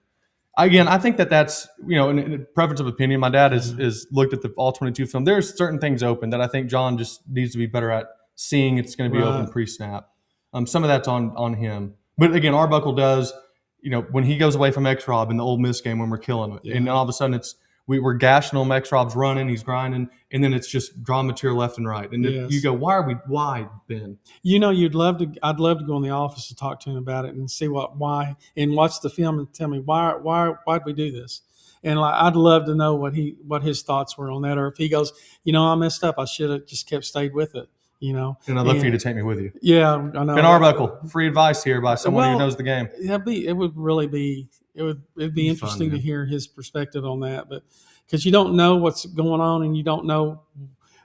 Again, I think that's in a preference of opinion. My dad is looked at the all 22 film. There's certain things open that I think John just needs to be better at seeing. It's going to be open pre-snap. Some of that's on him, but again, Arbuckle does. When he goes away from X-Rob in the Ole Miss game when we're killing it, and all of a sudden we're gashing him. X-Rob's running, he's grinding, and then it's just draw material left and right. And you go, why, Ben? I'd love to go in the office to talk to him about it and see why, and watch the film and tell me why'd we do this. And I'd love to know what his thoughts were on that, or if he goes, I messed up, I should have just stayed with it. And I'd love for you to take me with you. Yeah, I know. Ben Arbuckle, free advice here by someone who knows the game. It would really be. It'd be interesting to hear his perspective on that, but because you don't know what's going on and you don't know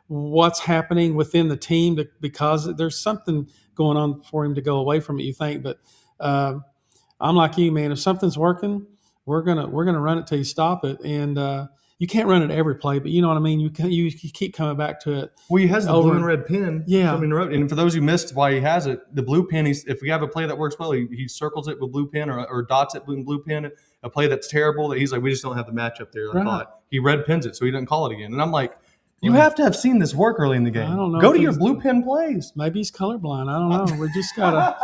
what's happening within the team because there's something going on for him to go away from it. You think, but I'm like you, man. If something's working, we're gonna run it till you stop it, and you can't run it every play, but you know what I mean. You keep coming back to it. Well, he has the blue and red pin. Yeah. And for those who missed why he has it, the blue pin. If we have a play that works well, he circles it with blue pin or dots it with blue pin. A play that's terrible that he's like, we just don't have the matchup there. Right. He red pins it, so he doesn't call it again. And I'm like, you have to have seen this work early in the game. I don't know. Go to your blue pin plays. Maybe he's colorblind. I don't know. We just gotta.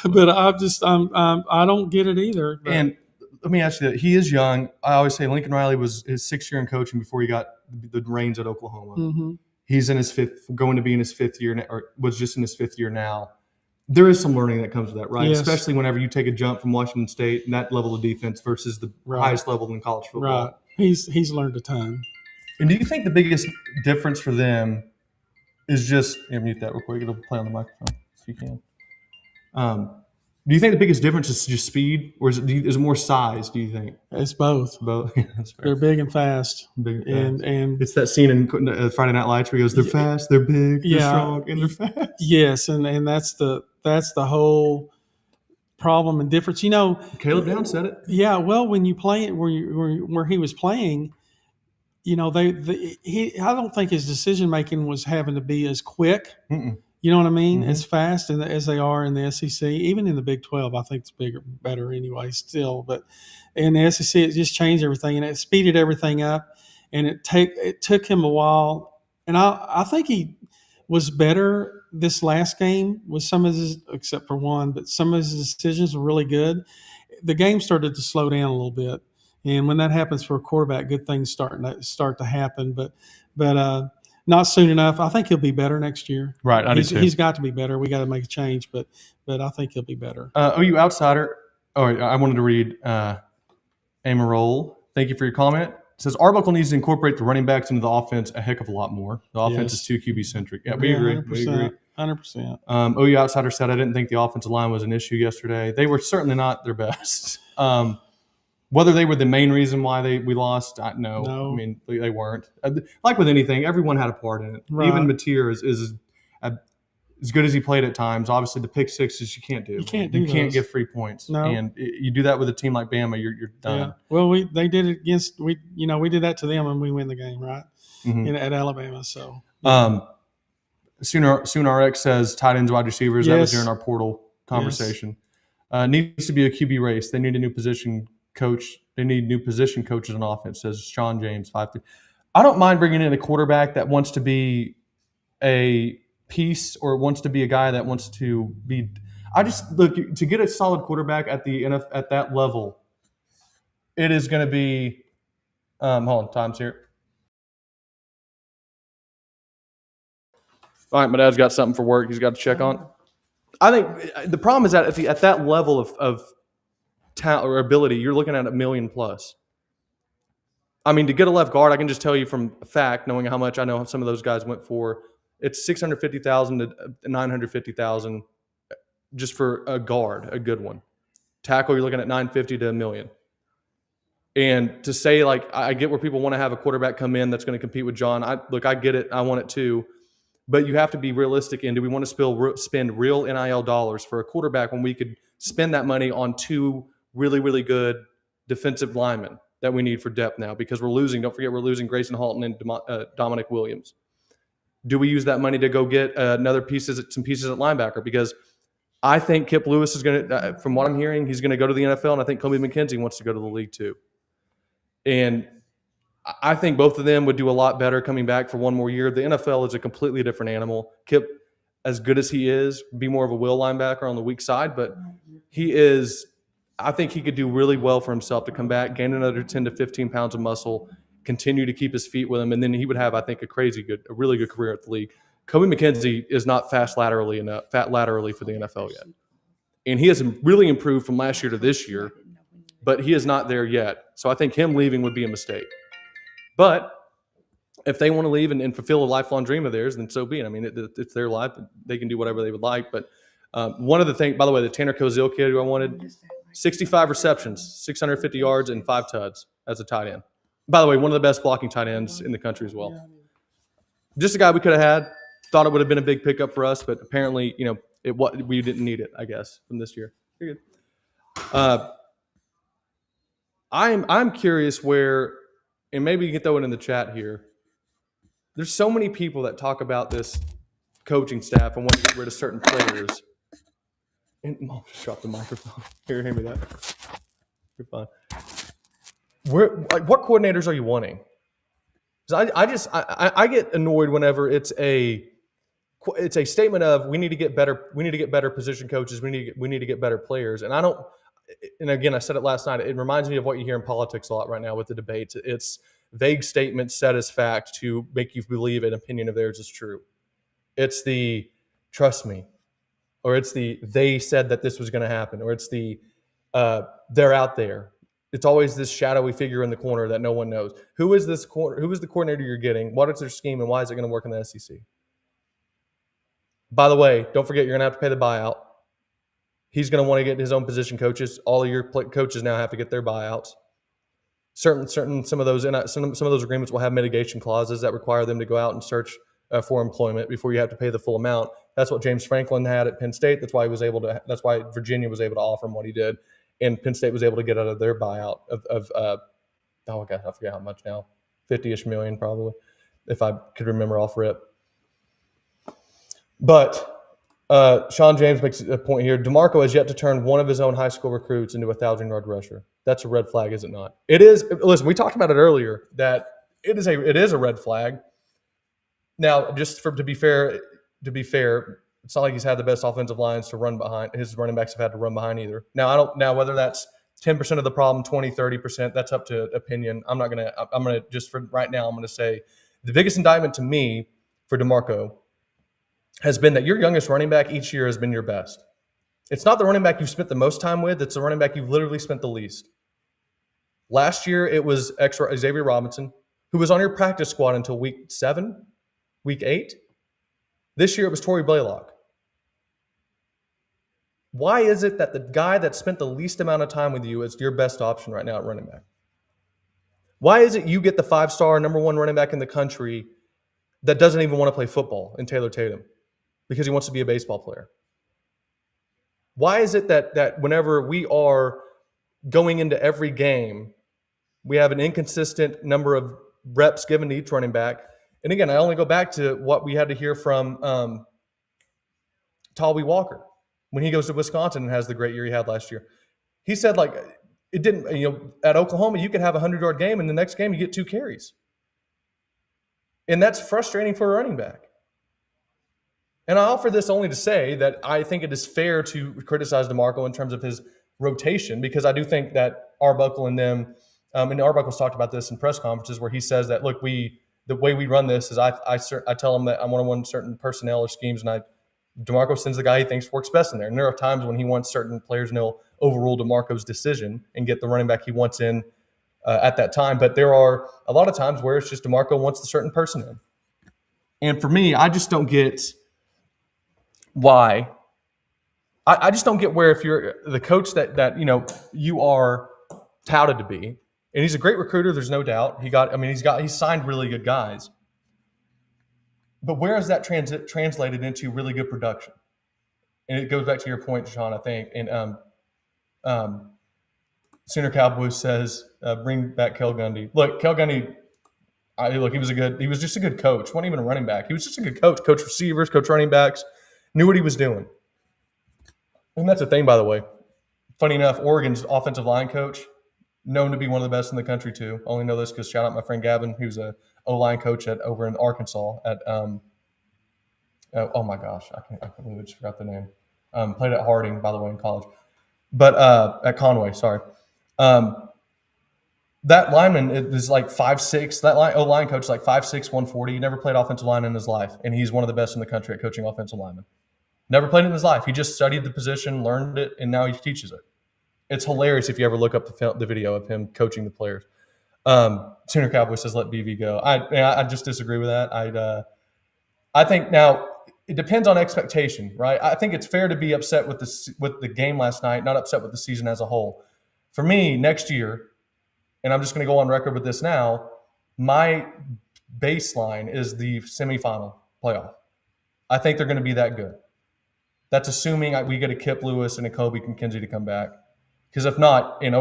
But I don't get it either. But. And let me ask you that. He is young. I always say Lincoln Riley was his 6th year in coaching before he got the reins at Oklahoma. Mm-hmm. He's in his going to be in his 5th year, or was just in his 5th year now. There is some learning that comes with that, right? Yes. Especially whenever you take a jump from Washington State and that level of defense versus the highest level in college football. Right. He's learned a ton. And do you think the biggest difference for them is just mute that real quick? It'll play on the microphone if you can. Do you think the biggest difference is just speed, or is it more size? Do you think it's both? Both. They're big and fast. Big and fast. And it's that scene in Friday Night Lights where he goes, "They're fast, they're big, they're strong, and they're fast." Yes, and that's the whole problem and difference. Caleb Downs said it. Yeah, well, when you play it where he was playing, I don't think his decision making was having to be as quick. Mm-mm. You know what I mean? Mm-hmm. As fast as they are in the SEC, even in the Big 12, I think it's better anyway still. But in the SEC, it just changed everything, and it speeded everything up. And it took him a while. And I think he was better this last game with some of his, except for one, but some of his decisions were really good. The game started to slow down a little bit. And when that happens for a quarterback, good things start to happen. But not soon enough. I think he'll be better next year. Right, I do too. He's got to be better. We got to make a change, but I think he'll be better. OU Outsider. Oh, I wanted to read Amarole. Thank you for your comment. It says Arbuckle needs to incorporate the running backs into the offense a heck of a lot more. The offense is too QB centric. Yeah, we agree. 100%. OU Outsider said, I didn't think the offensive line was an issue yesterday. They were certainly not their best. Whether they were the main reason why we lost, no. I mean, they weren't. Like with anything, everyone had a part in it. Right. Even Mateer is as good as he played at times. Obviously, the pick sixes you can't do. You can't give free points. No. And you do that with a team like Bama, you're done. Yeah. Well, they did it against we did that to them and we win the game, right? Mm-hmm. At Alabama. So Soon RX says tight ends, wide receivers. Yes. That was during our portal conversation. Yes. Needs to be a QB race. They need a new position coach. They need new position coaches on offense, says Sean James 5-3. I don't mind bringing in a quarterback that wants to be a piece or wants to be a guy that wants to be. I just look to get a solid quarterback at that level. It is going to be. Hold on, time's here. All right, my dad's got something for work. He's got to check on. I think the problem is that at that level of talent or ability, you're looking at $1 million plus. I mean, to get a left guard, I can just tell you from fact, knowing how much I know some of those guys went for, it's $650,000 to $950,000 just for a guard, a good one. Tackle, you're looking at $950,000 to $1 million. And to say, like, I get where people want to have a quarterback come in that's going to compete with John. I get it. I want it too. But you have to be realistic. And do we want to spend real NIL dollars for a quarterback when we could spend that money on two really, really good defensive linemen that we need for depth now? Because we're losing. Don't forget, we're losing Grayson Halton and Dominic Williams. Do we use that money to go get some pieces at linebacker? Because I think Kip Lewis is going to, from what I'm hearing, he's going to go to the NFL, and I think Kobe McKenzie wants to go to the league too. And I think both of them would do a lot better coming back for one more year. The NFL is a completely different animal. Kip, as good as he is, be more of a will linebacker on the weak side, but he is, I think he could do really well for himself to come back, gain another 10 to 15 pounds of muscle, continue to keep his feet with him, and then he would have, I think, a really good career at the league. Kobe McKenzie is not fat laterally for the NFL yet. And he has really improved from last year to this year, but he is not there yet. So I think him leaving would be a mistake. But if they want to leave and fulfill a lifelong dream of theirs, then so be it. I mean, it's their life. They can do whatever they would like. But one of the things, by the way, the Tanner Koziel kid who I wanted, 65 receptions, 650 yards, and 5 tuds as a tight end. By the way, one of the best blocking tight ends in the country as well. Just a guy we could have had. Thought it would have been a big pickup for us, but apparently, we didn't need it, I guess, from this year. You're good. I'm curious where, and maybe you can throw it in the chat here. There's so many people that talk about this coaching staff and want to get rid of certain players. And Mom just dropped the microphone. Here, hand me that. You're fine. What coordinators are you wanting? Because I get annoyed whenever it's a statement of we need to get better position coaches, we need to get better players. And again, I said it last night, it reminds me of what you hear in politics a lot right now with the debates. It's vague statements set as fact to make you believe an opinion of theirs is true. It's the trust me, or it's the they said that this was going to happen, or it's the they're out there. It's always this shadowy figure in the corner that no one knows. Who is the coordinator you're getting? What is their scheme, and why is it going to work in the SEC? By the way, don't forget you're going to have to pay the buyout. He's going to want to get his own position coaches. All of your coaches now have to get their buyouts. Some of those agreements will have mitigation clauses that require them to go out and search for employment before you have to pay the full amount. That's what James Franklin had at Penn State. That's why Virginia was able to offer him what he did, and Penn State was able to get out of their buyout of I forget how much now, 50-ish million probably, if I could remember off rip. But Sean James makes a point here. DeMarco has yet to turn one of his own high school recruits into a 1,000-yard rusher. That's a red flag, is it not? It is. Listen, we talked about it earlier that it is a red flag. Now, to be fair, it's not like he's had the best offensive lines to run behind. His running backs have had to run behind either. Now whether that's 10% of the problem, 20, 30%, that's up to opinion. I'm going to just for right now, I'm going to say the biggest indictment to me for DeMarco has been that your youngest running back each year has been your best. It's not the running back you've spent the most time with. It's the running back you've literally spent the least. Last year, it was Xavier Robinson, who was on your practice squad until week 7, week 8. This year, it was Torrey Blaylock. Why is it that the guy that spent the least amount of time with you is your best option right now at running back? Why is it you get the 5-star number 1 running back in the country that doesn't even want to play football in Taylor Tatum because he wants to be a baseball player? Why is it that whenever we are going into every game, we have an inconsistent number of reps given to each running back? And again, I only go back to what we had to hear from Talby Walker when he goes to Wisconsin and has the great year he had last year. He said, it didn't, at Oklahoma, you could have a 100-yard game, and the next game you get 2 carries. And that's frustrating for a running back. And I offer this only to say that I think it is fair to criticize DeMarco in terms of his rotation, because I do think that Arbuckle and them, and Arbuckle's talked about this in press conferences where he says that, look, the way we run this is I tell him that I want to run certain personnel or schemes, and DeMarco sends the guy he thinks works best in there. And there are times when he wants certain players and he'll overrule DeMarco's decision and get the running back he wants in at that time. But there are a lot of times where it's just DeMarco wants the certain person in. And for me, I just don't get why. I just don't get where if you're the coach that you are touted to be, and he's a great recruiter, there's no doubt. He's signed really good guys. But where is that translated into really good production? And it goes back to your point, Sean, I think. And Sooner Cowboy says, bring back Kel Gundy. Look, Kel Gundy, he was just a good coach. He wasn't even a running back. He was just a good coach. Coach receivers, coach running backs, knew what he was doing. And that's the thing, by the way. Funny enough, Oregon's offensive line coach, known to be one of the best in the country too. Only know this because shout out my friend Gavin, who's a O line coach over in Arkansas at oh my gosh, I can't believe I just forgot the name. Played at Harding, by the way, in college, but at Conway, sorry. Um, that lineman is like 5'6". That O line coach is like 5'6", 140. He never played offensive line in his life, and he's one of the best in the country at coaching offensive linemen. Never played it in his life. He just studied the position, learned it, and now he teaches it. It's hilarious if you ever look up the video of him coaching the players. Sooner Cowboy says let BV go. I just disagree with that. I think now it depends on expectation, right? I think it's fair to be upset with the game last night, not upset with the season as a whole. For me, next year, and I'm just going to go on record with this now, my baseline is the semifinal playoff. I think they're going to be that good. That's assuming we get a Kip Lewis and a Kobe Kinsey to come back. Because if not, if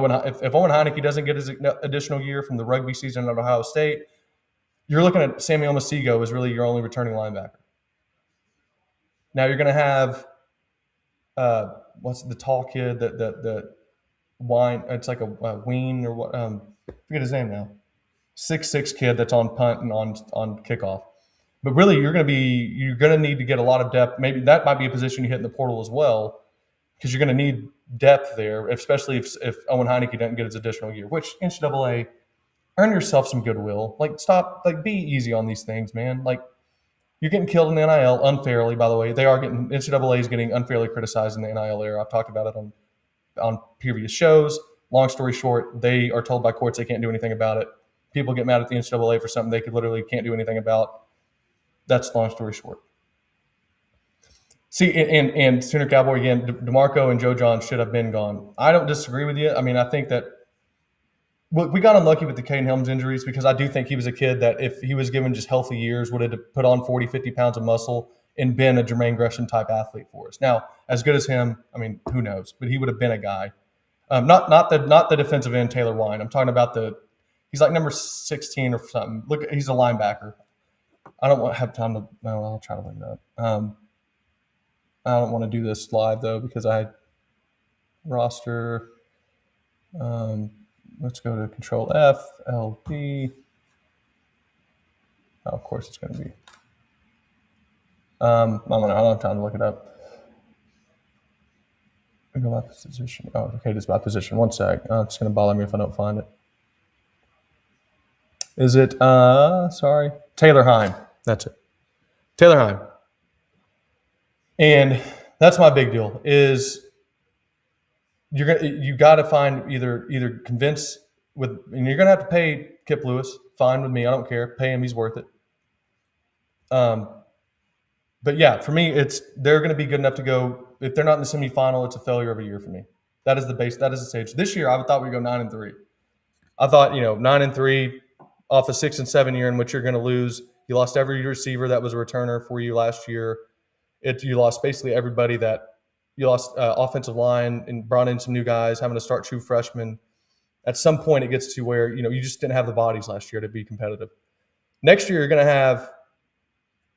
Owen Heineke doesn't get his additional year from the rugby season at Ohio State, you're looking at Samuel Masigo as really your only returning linebacker. Now you're going to have what's the tall kid that Wine? It's like a Ween or what? Forget his name now. 6'6" kid that's on punt and on kickoff. But really, you're going to need to get a lot of depth. Maybe that might be a position you hit in the portal as well, because you're going to need depth there, especially if Owen Heineke doesn't get his additional year. Which NCAA, earn yourself some goodwill. Be easy on these things, man. You're getting killed in the NIL unfairly. By the way, NCAA is getting unfairly criticized in the NIL era. I've talked about it on previous shows. Long story short, they are told by courts they can't do anything about it. People get mad at the NCAA for something they literally can't do anything about. That's long story short. See, and Sooner Cowboy again, DeMarco and Joe John should have been gone. I don't disagree with you. I mean, I think that we got unlucky with the Caden Helms injuries, because I do think he was a kid that if he was given just healthy years would have put on 40, 50 pounds of muscle and been a Jermaine Gresham type athlete for us. Now, as good as him, I mean, who knows? But he would have been a guy. Not the defensive end Taylor Wine. I'm talking about he's like number 16 or something. Look, he's a linebacker. I don't have time to. No, I'll try to look it up. I don't want to do this live though, because I roster. Let's go to Control F, LP. Oh, of course, it's going to be. I don't have time to look it up. Go by position. Oh, okay, just by position. One sec. It's going to bother me if I don't find it. Is it? Sorry, Taylor Heim. That's it. Taylor Heim. And that's my big deal. Is you got to find either convince and you're going to have to pay Kip Lewis. Fine with me. I don't care. Pay him. He's worth it. But yeah, for me, they're going to be good enough to go. If they're not in the semifinal, it's a failure of a year for me. That is the base. That is the stage. This year, I thought we'd go 9-3. I thought 9-3 off a 6-7 year in which you're going to lose. You lost every receiver that was a returner for you last year. You lost basically everybody that you lost offensive line and brought in some new guys, having to start true freshmen. At some point, it gets to where you just didn't have the bodies last year to be competitive. Next year, you're going to have.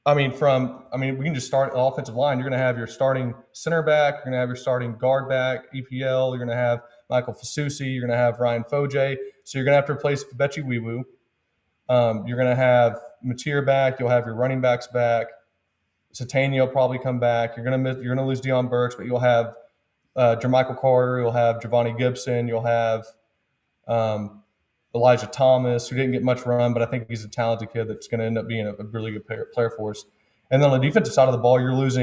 We can just start offensive line. You're going to have your starting center back. You're going to have your starting guard back, EPL. You're going to have Michael Fasusi. You're going to have Ryan Foje. So you're going to have to replace Bechi Wiwu. You're going to have Mateer back. You'll have your running backs back. Satania will probably come back. You're going to lose Deion Burks, but you'll have Jermichael Carter. You'll have Giovanni Gibson. You'll have Elijah Thomas, who didn't get much run, but I think he's a talented kid that's going to end up being a really good player for us. And then on the defensive side of the ball, you'll lose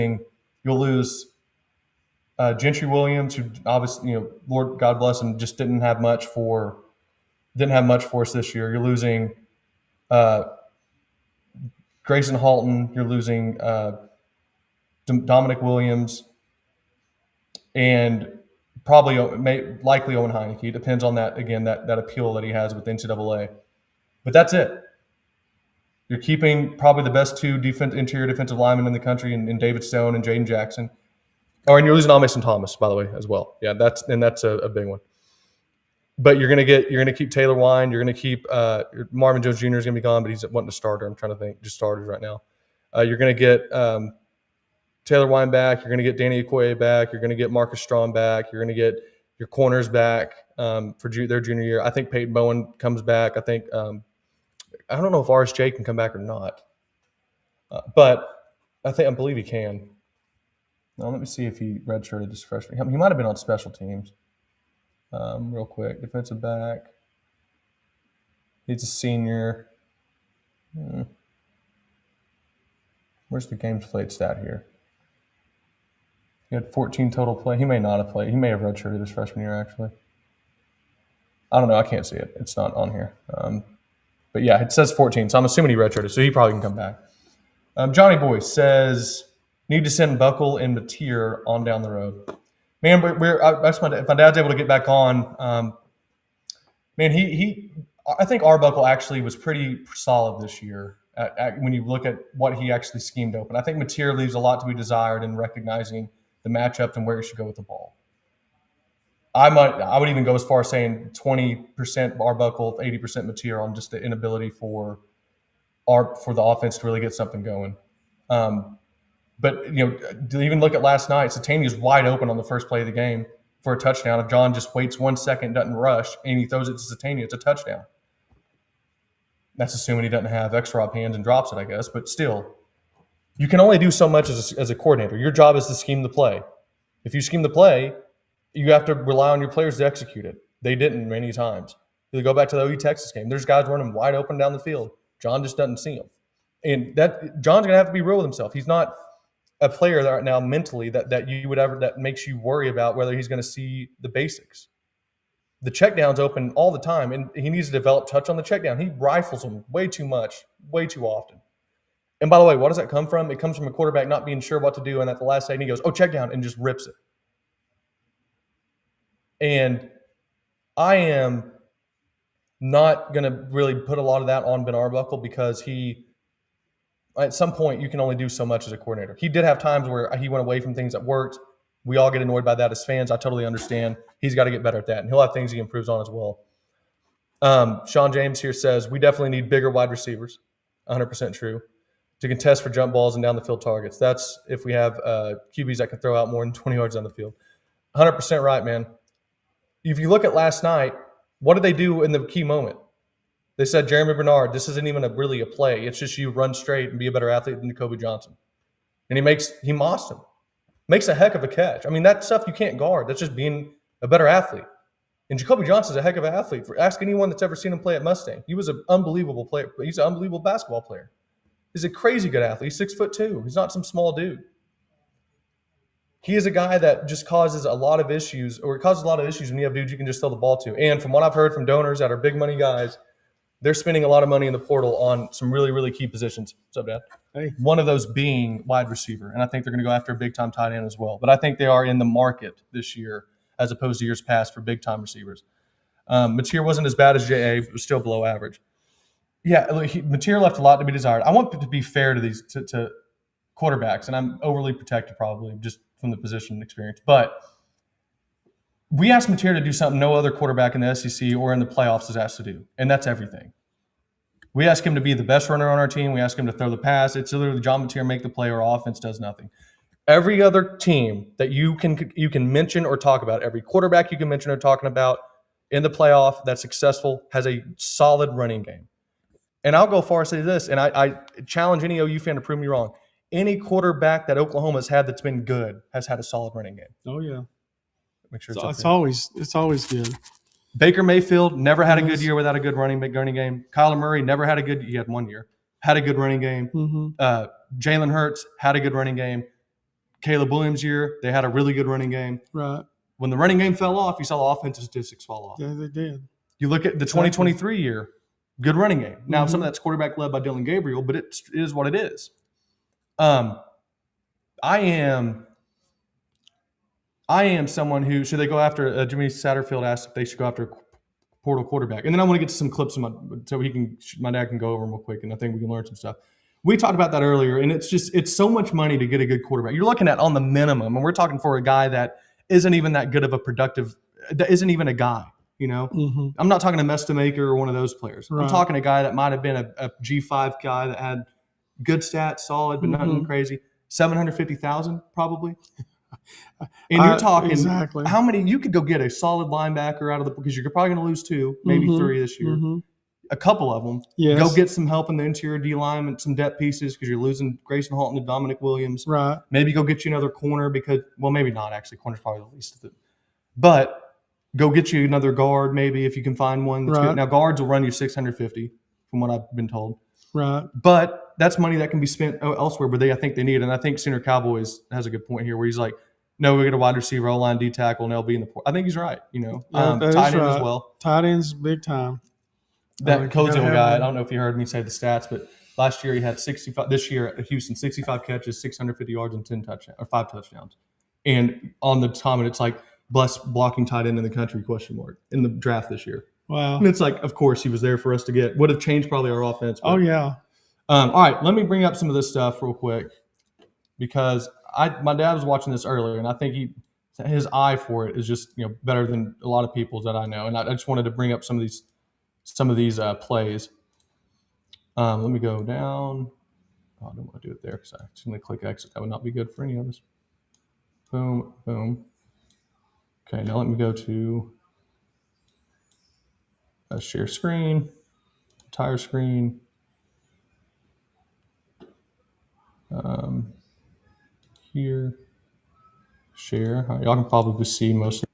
Gentry Williams, who obviously, Lord God bless him, just didn't have much for us this year. You're losing Grayson Halton. You're losing Dominic Williams, and likely Owen Heineke. It depends on that appeal that he has with the NCAA. But that's it. You're keeping probably the best two interior defensive linemen in the country in David Stone and Jaden Jackson. And you're losing Mason Thomas, by the way, as well. Yeah, that's a big one. But you're gonna keep Taylor Wine. You're gonna keep Marvin Jones Jr. is gonna be gone, but he's wanting a starter. I'm trying to think, just starters right now. You're gonna get Taylor Wine back. You're going to get Danny Okoye back. You're going to get Marcus Strong back. You're going to get your corners back for their junior year. I think Peyton Bowen comes back. I think I don't know if RSJ can come back or not, but I believe he can. Now, let me see if he redshirted this freshman. He might have been on special teams. Real quick, defensive back. He's a senior. Where's the games played stat here? He had 14 total play. He may not have played. He may have redshirted his freshman year, actually. I don't know. I can't see it. It's not on here. But yeah, it says 14, so I'm assuming he redshirted, so he probably can come back. Johnny Boy says, need to send Buckle and Mateer on down the road. Man, if my dad's able to get back on, man, I think Arbuckle actually was pretty solid this year when you look at what he actually schemed open. I think Mateer leaves a lot to be desired in recognizing the matchup and where he should go with the ball. I would even go as far as saying 20% Arbuckle, 80% Mateer on just the inability for the offense to really get something going. But to even look at last night, Satania's wide open on the first play of the game for a touchdown. If John just waits 1 second, doesn't rush, and he throws it to Satania, it's a touchdown. That's assuming he doesn't have X-Rob hands and drops it, I guess. But still, you can only do so much as a coordinator. Your job is to scheme the play. If you scheme the play, you have to rely on your players to execute it. They didn't many times. You go back to the OU Texas game. There's guys running wide open down the field. John just doesn't see them. And John's going to have to be real with himself. He's not a player right now mentally that makes you worry about whether he's going to see the basics. The check down's open all the time, and he needs to develop touch on the check down. He rifles them way too much, way too often. And by the way, what does that come from? It comes from a quarterback not being sure what to do, and at the last second he goes, oh, check down, and just rips it. And I am not going to really put a lot of that on Ben Arbuckle because at some point, you can only do so much as a coordinator. He did have times where he went away from things that worked. We all get annoyed by that as fans. I totally understand. He's got to get better at that, and he'll have things he improves on as well. Sean James here says, we definitely need bigger wide receivers, 100% true, to contest for jump balls and down the field targets. That's if we have QBs that can throw out more than 20 yards on the field. 100% right, man. If you look at last night, what did they do in the key moment? They said, Jeremy Bernard, this isn't even really a play. It's just you run straight and be a better athlete than Jacoby Johnson. And he mossed him. Makes a heck of a catch. I mean, that stuff you can't guard. That's just being a better athlete. And Jacoby Johnson's a heck of an athlete. Ask anyone that's ever seen him play at Mustang. He was an unbelievable player. He's an unbelievable basketball player. He's a crazy good athlete. He's 6'2". He's not some small dude. He is a guy that just causes a lot of issues, or it causes a lot of issues when you have dudes you can just throw the ball to. And from what I've heard from donors that are big money guys, they're spending a lot of money in the portal on some really, really key positions. What's up, Dad? Hey. One of those being wide receiver. And I think they're going to go after a big-time tight end as well. But I think they are in the market this year as opposed to years past for big-time receivers. Mateer wasn't as bad as J.A., but was still below average. Yeah, Mateer left a lot to be desired. I want to be fair to these to quarterbacks, and I'm overly protected probably just from the position experience. But we asked Mateer to do something no other quarterback in the SEC or in the playoffs is asked to do, and that's everything. We ask him to be the best runner on our team. We ask him to throw the pass. It's literally John Mateer make the play, or offense does nothing. Every other team that you can mention or talk about, every quarterback you can mention or talking about in the playoff that's successful has a solid running game. And I'll go far as say this, and I challenge any OU fan to prove me wrong. Any quarterback that Oklahoma's had that's been good has had a solid running game. Oh, yeah. Make sure it's always good. Baker Mayfield never had a good year without a good running game. Kyler Murray never had he had 1 year, had a good running game. Mm-hmm. Jalen Hurts had a good running game. Caleb Williams' year, they had a really good running game. Right. When the running game fell off, you saw the offensive statistics fall off. Yeah, they did. You look at the 2023 year, good running game. Now, Mm-hmm. some of that's quarterback led by Dylan Gabriel, but it is what it is. I am someone who, should they go after, Jimmy Satterfield asked if they should go after a portal quarterback. And then I want to get to some clips so my dad can go over them real quick, and I think we can learn some stuff. We talked about that earlier, and it's so much money to get a good quarterback. You're looking at on the minimum, and we're talking for a guy that isn't even that good of a productive, that isn't even a guy, you know? Mm-hmm. I'm not talking a Mestamaker or one of those players. Right. I'm talking a guy that might have been a G5 guy that had good stats, solid, but nothing crazy. $750,000 probably. And you're talking exactly. how many you could go get a solid linebacker out of the because you're probably going to lose 2, maybe 3 this year. A couple of them. Yes. Go get some help in the interior D line and some depth pieces because you're losing Grayson Halton and Dominic Williams. Right. Maybe go get you another corner because, well, maybe not actually. Corner's probably the least of it. But go get you another guard maybe if you can find one. That's good. Now, guards will run you $650 from what I've been told. Right. But that's money that can be spent elsewhere, but I think they need it. And I think Center Cowboys has a good point here where he's like, no, we get a wide receiver, O-line, D tackle, and LB in the port. I think he's right. Yeah, tight end as well. Tight ends, big time. That Koziel guy, I don't know if you heard me say the stats, but last year he had 65. This year at Houston, 65 catches, 650 yards, and 10 touchdowns or 5 touchdowns. And on the comment, it's like best blocking tight end in the country ? In the draft this year. Wow. And it's like, of course, he was there for us to get. Would have changed probably our offense. But, oh yeah. All right, let me bring up some of this stuff real quick because my dad was watching this earlier, and I think his eye for it is just better than a lot of people's that I know. And I just wanted to bring up some of these plays. Let me go down. Oh, I don't want to do it there because I accidentally click exit. That would not be good for any of us. Boom, boom. Okay, now let me go to share screen, entire screen. Here, share. Y'all can probably see most of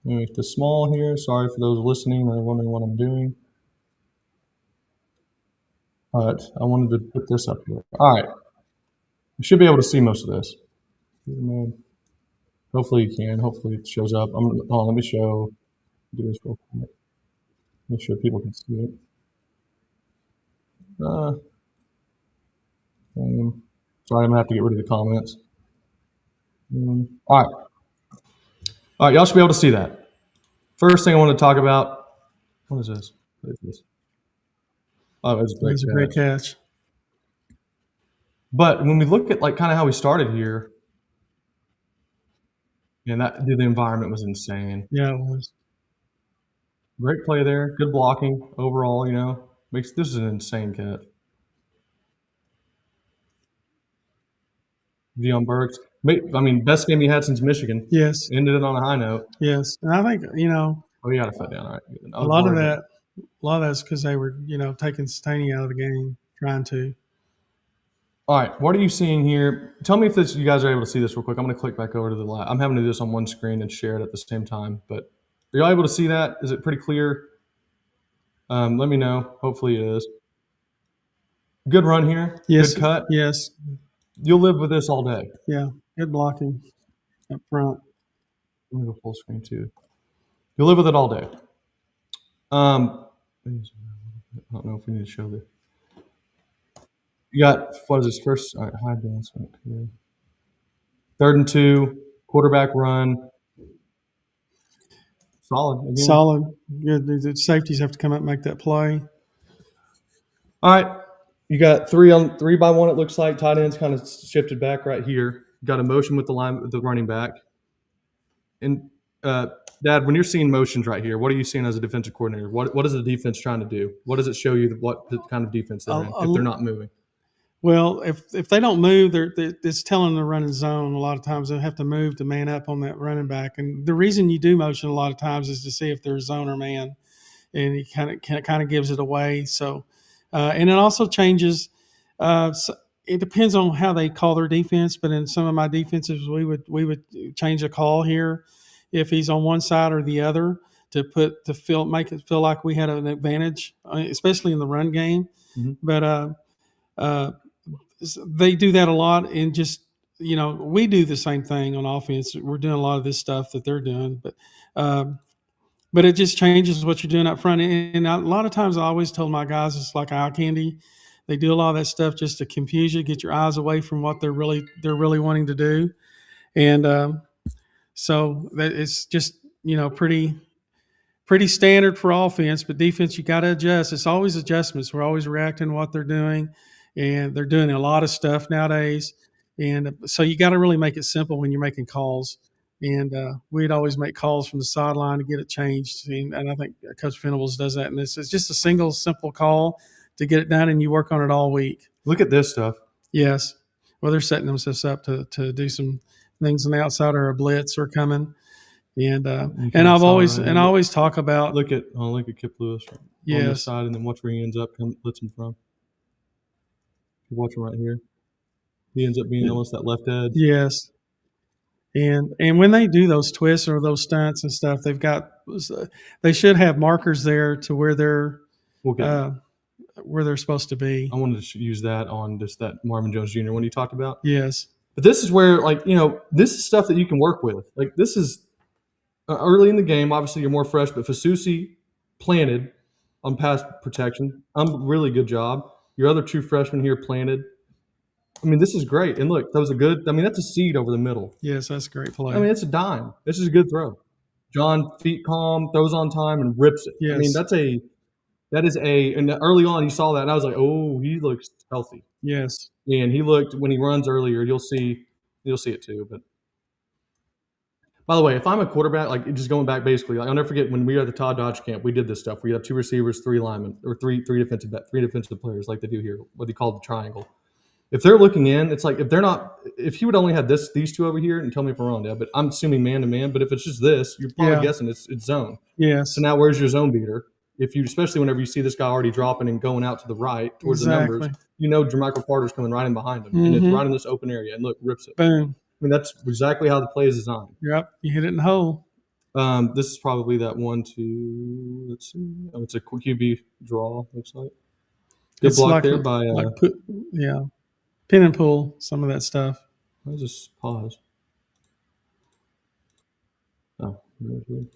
Make this small here. Sorry for those listening or wondering what I'm doing. But I wanted to put this up here. All right. You should be able to see most of this. Hopefully you can. Hopefully it shows up. Let me show. Do this real quick. Make sure people can see it. Sorry, I'm going to have to get rid of the comments. All right, y'all should be able to see that. First thing I want to talk about, what is this? What is this? Oh, it's a great catch. But when we look at kind of how we started here, and the environment was insane. Yeah, it was. Great play there. Good blocking overall, this is an insane catch. Deion Burks. Best game he had since Michigan. Yes. Ended it on a high note. Yes. And I think, Oh, you got a foot down. All right. A lot of that's because they were, taking Staney out of the game, trying to. All right. What are you seeing here? Tell me if you guys are able to see this real quick. I'm going to click back over to the live. I'm having to do this on one screen and share it at the same time. But are y'all able to see that? Is it pretty clear? Let me know. Hopefully it is. Good run here. Yes. Good cut. Yes. You'll live with this all day. Yeah. Good blocking up front. Let me go full screen too. You'll live with it all day. I don't know if we need to show this. You got, what is this first? All right, high advancement. 3rd and 2, quarterback run. Solid. Again. Solid. Good. The safeties have to come up and make that play. All right. You got 3 by 1, it looks like. Tight ends kind of shifted back right here. Got a motion with the running back. And Dad, when you're seeing motions right here, what are you seeing as a defensive coordinator? What is the defense trying to do? What does it show you what kind of defense they're in if they're not moving? Well, if they don't move, it's telling them to run in zone. A lot of times they have to move to man up on that running back. And the reason you do motion a lot of times is to see if they're zone or man, and he kind of gives it away. So, and it also changes. So it depends on how they call their defense. But in some of my defenses, we would change a call here if he's on one side or the other to make it feel like we had an advantage, especially in the run game. Mm-hmm. But they do that a lot, and just we do the same thing on offense. We're doing a lot of this stuff that they're doing, but it just changes what you're doing up front. And a lot of times I always tell my guys it's like eye candy. They do a lot of that stuff just to confuse you, get your eyes away from what they're really wanting to do, and so that it's just pretty standard for offense. But defense, you got to adjust. It's always adjustments. We're always reacting to what they're doing. And they're doing a lot of stuff nowadays. And so you got to really make it simple when you're making calls. and we'd always make calls from the sideline to get it changed. And I think Coach Venables does that. And it's just a single, simple call to get it done, and you work on it all week. Look at this stuff. Yes. Well, they're setting themselves up to do some things on the outside, or a blitz are coming. And I always talk about look at Kip Lewis on this yes, side, and then watch where he ends up blitzing from. Watch him right here. He ends up being almost that left edge. yes. And when they do those twists or those stunts and stuff, they should have markers there to where they're where they're supposed to be. I wanted to use that on just that Marvin Jones Jr. one you talked about. Yes. But this is where, like, this is stuff that you can work with. Like, this is early in the game. Obviously, you're more fresh, but Fasusi planted on pass protection. Really good job. Your other two freshmen here planted. I mean, this is great. And look, that was that's a seed over the middle. Yes, that's a great play. I mean, it's a dime. This is a good throw. John, feet calm, throws on time, and rips it. Yes. I mean, and early on you saw that, and I was like, oh, he looks healthy. Yes. And he looked, when he runs earlier, you'll see it too. But by the way, if I'm a quarterback, like just going back basically, I'll never forget when we were at the Todd Dodge camp, we did this stuff. We have two receivers, three linemen, or three defensive players like they do here, what they call the triangle. If they're looking in, it's like if he would only have these two over here, and tell me if I'm wrong, yeah, but I'm assuming man to man. But if it's just this, you're probably guessing it's zone. Yes. So now where's your zone beater? Especially whenever you see this guy already dropping and going out to the right towards the numbers, Jermichael Carter's coming right in behind him, and it's right in this open area, and look, rips it. Boom. I mean, that's exactly how the play is designed. Yep, you hit it in the hole. This is probably that 1-2. Let's see. Oh, it's a QB draw. Looks like good block there by pin and pull, some of that stuff. I'll just pause. Oh, good.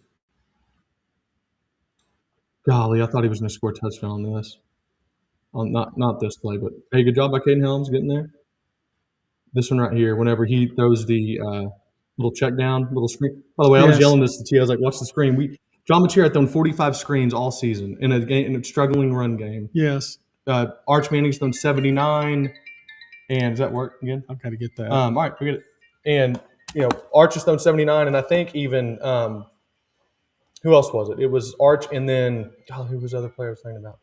Golly, I thought he was going to score a touchdown on this. Not this play, but hey, good job by Caden Helms getting there. This one right here, whenever he throws the little check down, little screen. By the way, I was yelling this to T. I was like, watch the screen. John Mateer had thrown 45 screens all season in a struggling run game. Yes. Arch Manning's thrown 79. And does that work again? I've got to get that. All right, forget it. And, Arch has thrown 79, and I think even who else was it? It was Arch, and then who was the other player I was thinking about?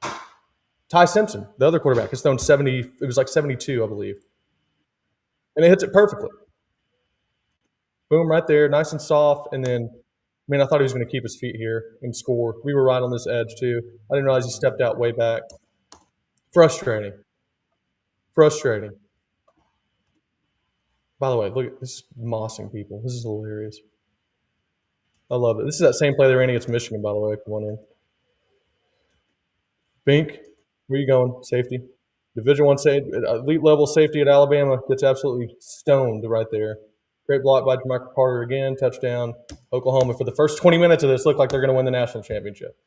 Ty Simpson, the other quarterback, has thrown 70. It was like 72, I believe. And it hits it perfectly. Boom, right there, nice and soft. And then, I thought he was going to keep his feet here and score. We were right on this edge, too. I didn't realize he stepped out way back. Frustrating. By the way, look at this mossing people. This is hilarious. I love it. This is that same play they ran against Michigan, by the way, if you're wondering. Bink, where you going? Safety. Division I safety, elite level safety at Alabama gets absolutely stoned right there. Great block by Jermichael Carter again. Touchdown. Oklahoma, for the first 20 minutes of this, looked like they're going to win the national championship.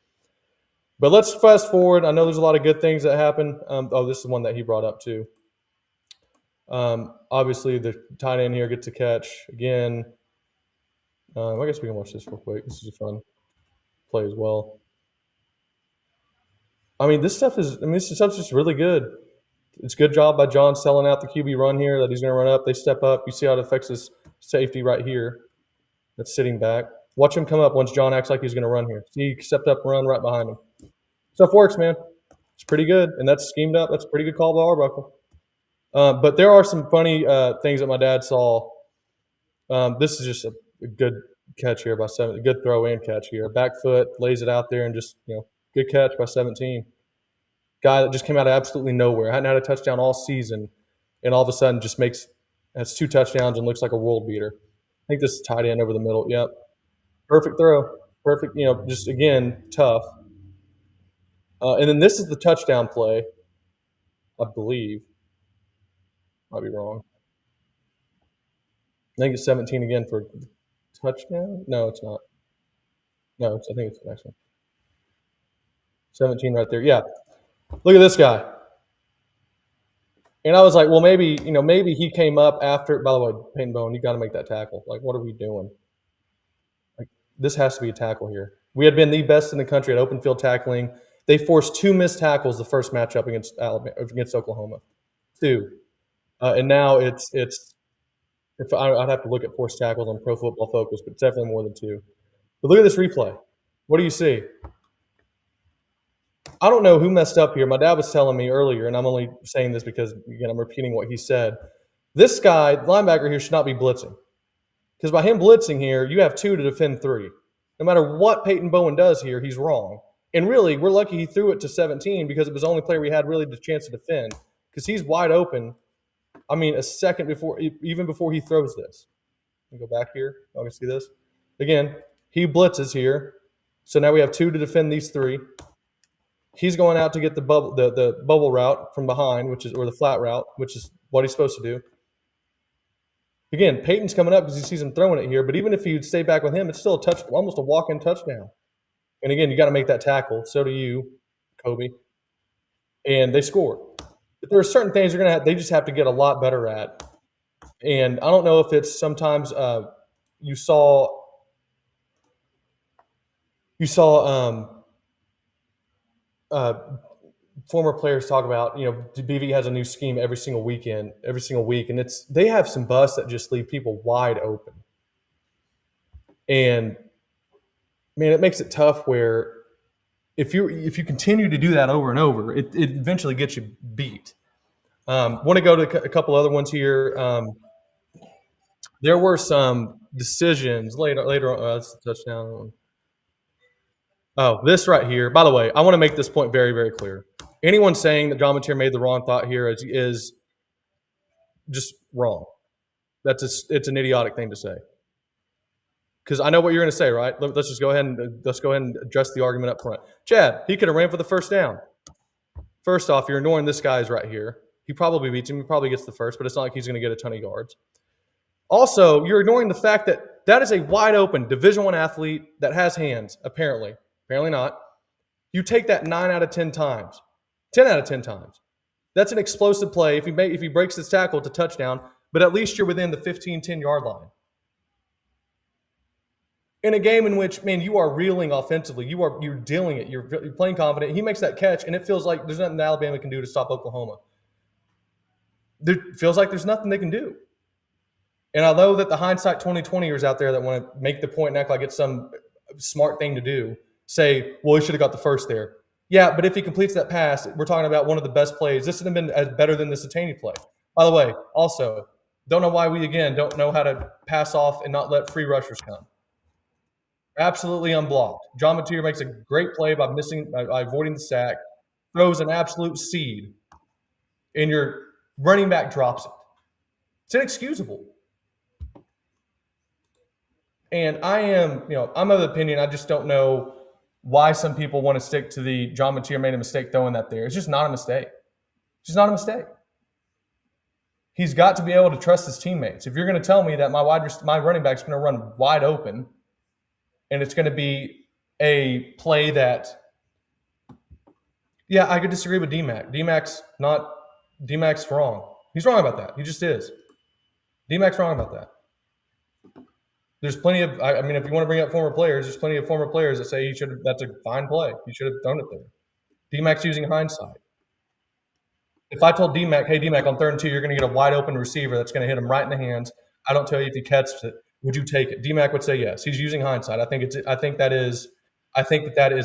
But let's fast forward. I know there's a lot of good things that happen. This is one that he brought up too. Obviously, the tight end here gets a catch again. I guess we can watch this real quick. This is a fun play as well. This stuff is just really good. It's a good job by John selling out the QB run here that he's going to run up. They step up. You see how it affects his safety right here that's sitting back. Watch him come up once John acts like he's going to run here. See, he stepped up and run right behind him. Stuff works, man. It's pretty good, and that's schemed up. That's a pretty good call by Arbuckle. But there are some funny things that my dad saw. This is just a good catch here by 7. A good throw and catch here. Back foot, lays it out there, and just, good catch by 17. Guy that just came out of absolutely nowhere. Hadn't had a touchdown all season, and all of a sudden just has 2 touchdowns and looks like a world beater. I think this is tight end over the middle. Yep. Perfect throw. Perfect, just, again, tough. And then this is the touchdown play, I believe. Might be wrong. I think it's 17 again for touchdown. No, it's not. No, I think it's the next one. 17 right there. Yeah. Look at this guy. And I was like, well, maybe he came up after. By the way, Peyton Bowen, you got to make that tackle. Like, what are we doing? Like, this has to be a tackle here. We had been the best in the country at open field tackling. They forced 2 missed tackles the first matchup against Oklahoma. 2. And now it's If I'd have to look at forced tackles on Pro Football Focus, but it's definitely more than 2. But look at this replay. What do you see? I don't know who messed up here. My dad was telling me earlier, and I'm only saying this because, again, I'm repeating what he said. This guy, linebacker here, should not be blitzing. Because by him blitzing here, you have 2 to defend 3. No matter what Peyton Bowen does here, he's wrong. And really, we're lucky he threw it to 17 because it was the only player we had really the chance to defend. Because he's wide open. I mean, a second before, even before he throws this. Let me go back here. Y'all can see this. Again, he blitzes here. So now we have 2 to defend these 3. He's going out to get the bubble route from behind, or the flat route, which is what he's supposed to do. Again, Peyton's coming up because he sees him throwing it here. But even if you'd stay back with him, it's still almost a walk-in touchdown. And again, you got to make that tackle. So do you, Kobe. And they scored. But there are certain things they just have to get a lot better at. And I don't know if it's sometimes you saw former players talk about, BV has a new scheme every single week, and they have some busts that just leave people wide open. And man, it makes it tough where if you continue to do that over and over, it eventually gets you beat. Want to go to a couple other ones here. There were some decisions later on. That's a touchdown. Oh, this right here. By the way, I want to make this point very, very clear. Anyone saying that John Mateer made the wrong thought here is just wrong. It's an idiotic thing to say. Because I know what you're going to say, right? Let's just go ahead and address the argument up front. Chad, he could have ran for the first down. First off, you're ignoring this guy's right here. He probably beats him. He probably gets the first, but it's not like he's going to get a ton of yards. Also, you're ignoring the fact that is a wide open Division I athlete that has hands, apparently. Apparently not. You take that 9 out of 10 times. 10 out of 10 times. That's an explosive play. If he breaks this tackle, it's a touchdown, but at least you're within the 15, 10-yard line. In a game in which, man, you are reeling offensively. You're dealing it. You're playing confident. He makes that catch, and it feels like there's nothing Alabama can do to stop Oklahoma. It feels like there's nothing they can do. And I know that the hindsight 2020ers out there that want to make the point and act like it's some smart thing to do, say, well, he should have got the first there. Yeah, but if he completes that pass, we're talking about one of the best plays. This would have been better than the Satani play. By the way, also, don't know why we, again, don't know how to pass off and not let free rushers come. Absolutely unblocked. John Mateer makes a great play by avoiding the sack, throws an absolute seed, and your running back drops it. It's inexcusable. And I'm of the opinion, I just don't know why some people want to stick to the John Mateer made a mistake throwing that there. It's just not a mistake. It's just not a mistake. He's got to be able to trust his teammates. If you're going to tell me that my running back's going to run wide open and it's going to be a play that, yeah, I could disagree with DMAC. DMAC's wrong. He's wrong about that. He just is. DMAC's wrong about that. There's plenty of, if you want to bring up former players, there's plenty of former players that say that's a fine play. You should have thrown it there. DMAC's using hindsight. If I told DMAC, hey, DMAC, on 3rd and 2, you're going to get a wide open receiver that's going to hit him right in the hands. I don't tell you if he catches it. Would you take it? DMAC would say yes. He's using hindsight. I think that is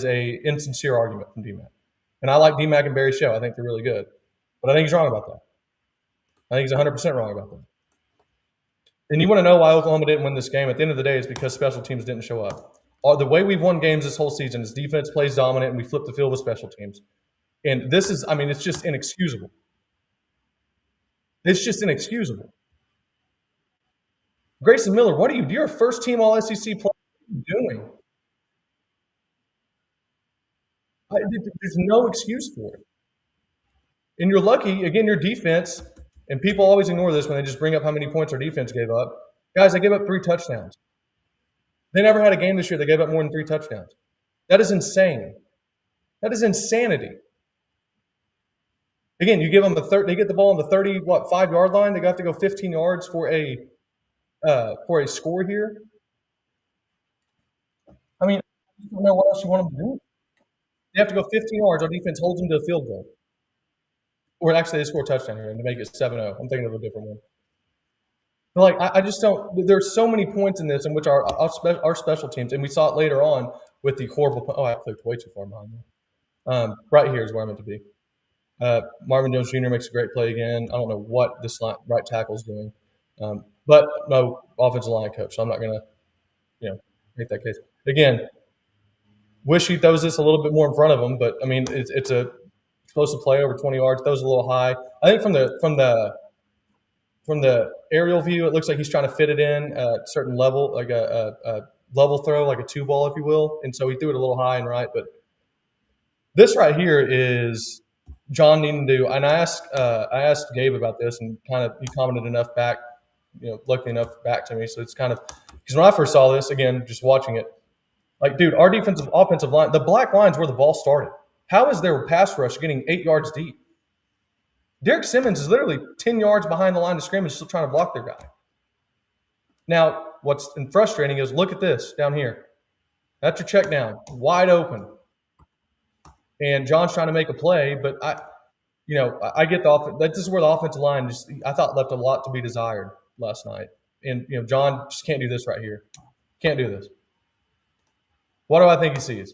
a insincere argument from DMAC. And I like DMAC and Barry Show. I think they're really good. But I think he's wrong about that. I think he's 100% wrong about that. And you want to know why Oklahoma didn't win this game? At the end of the day, it's because special teams didn't show up. The way we've won games this whole season is defense plays dominant and we flip the field with special teams. And this is, it's just inexcusable. It's just inexcusable. Grayson Miller, what are you? You're a first-team All-SEC player. What are you doing? There's no excuse for it. And you're lucky, again, your defense, and people always ignore this when they just bring up how many points our defense gave up. Guys, they gave up 3 touchdowns. They never had a game this year that gave up more than 3 touchdowns. That is insane. That is insanity. Again, you give them they get the ball on the 5-yard line. They have to go 15 yards for a score here. I don't know what else you want them to do. They have to go 15 yards. Our defense holds them to a field goal. Or actually, they score a touchdown here and to make it 7-0. I'm thinking of a different one. But like I just don't. There's so many points in this in which our special teams, and we saw it later on with the horrible. Oh, I clicked way too far behind me. Right here is where I meant to be. Marvin Jones Jr. makes a great play again. I don't know what this right tackle is doing, but no offensive line coach. So I'm not gonna make that case again. Wish he throws this a little bit more in front of him, but I mean it's a explosive play over 20 yards. Throws a little high. I think from the aerial view, it looks like he's trying to fit it in a certain level, like a level throw, like a two ball, if you will. And so he threw it a little high and right. But this right here is John needing to do. And I asked Gabe about this, and kind of he commented enough back, lucky enough back to me. So it's kind of because when I first saw this, again, just watching it, like, dude, our offensive line, the black line's where the ball started. How is their pass rush getting 8 yards deep? Derek Simmons is literally 10 yards behind the line of scrimmage, still trying to block their guy. Now, what's frustrating is look at this down here. That's your check down, wide open. And John's trying to make a play, but I get the offense. This is where the offensive line I thought left a lot to be desired last night. And John just can't do this right here. Can't do this. What do I think he sees?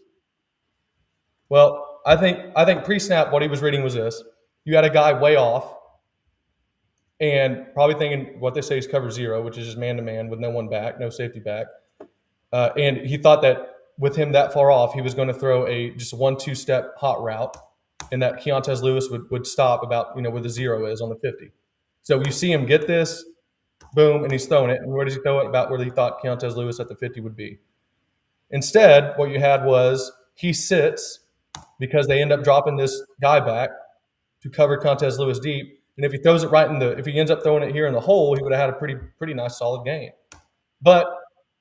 Well, I think pre-snap what he was reading was this. You had a guy way off and probably thinking what they say is cover zero, which is just man-to-man with no one back, no safety back. And he thought that with him that far off, he was going to throw just a 1-2 step hot route and that Keontez Lewis would stop about, where the zero is on the 50. So you see him get this, boom, and he's throwing it. And where does he throw it? About where he thought Keontez Lewis at the 50 would be. Instead, what you had was he sits because they end up dropping this guy back to cover Keontez Lewis deep. And if he throws it if he ends up throwing it here in the hole, he would have had a pretty nice solid game. But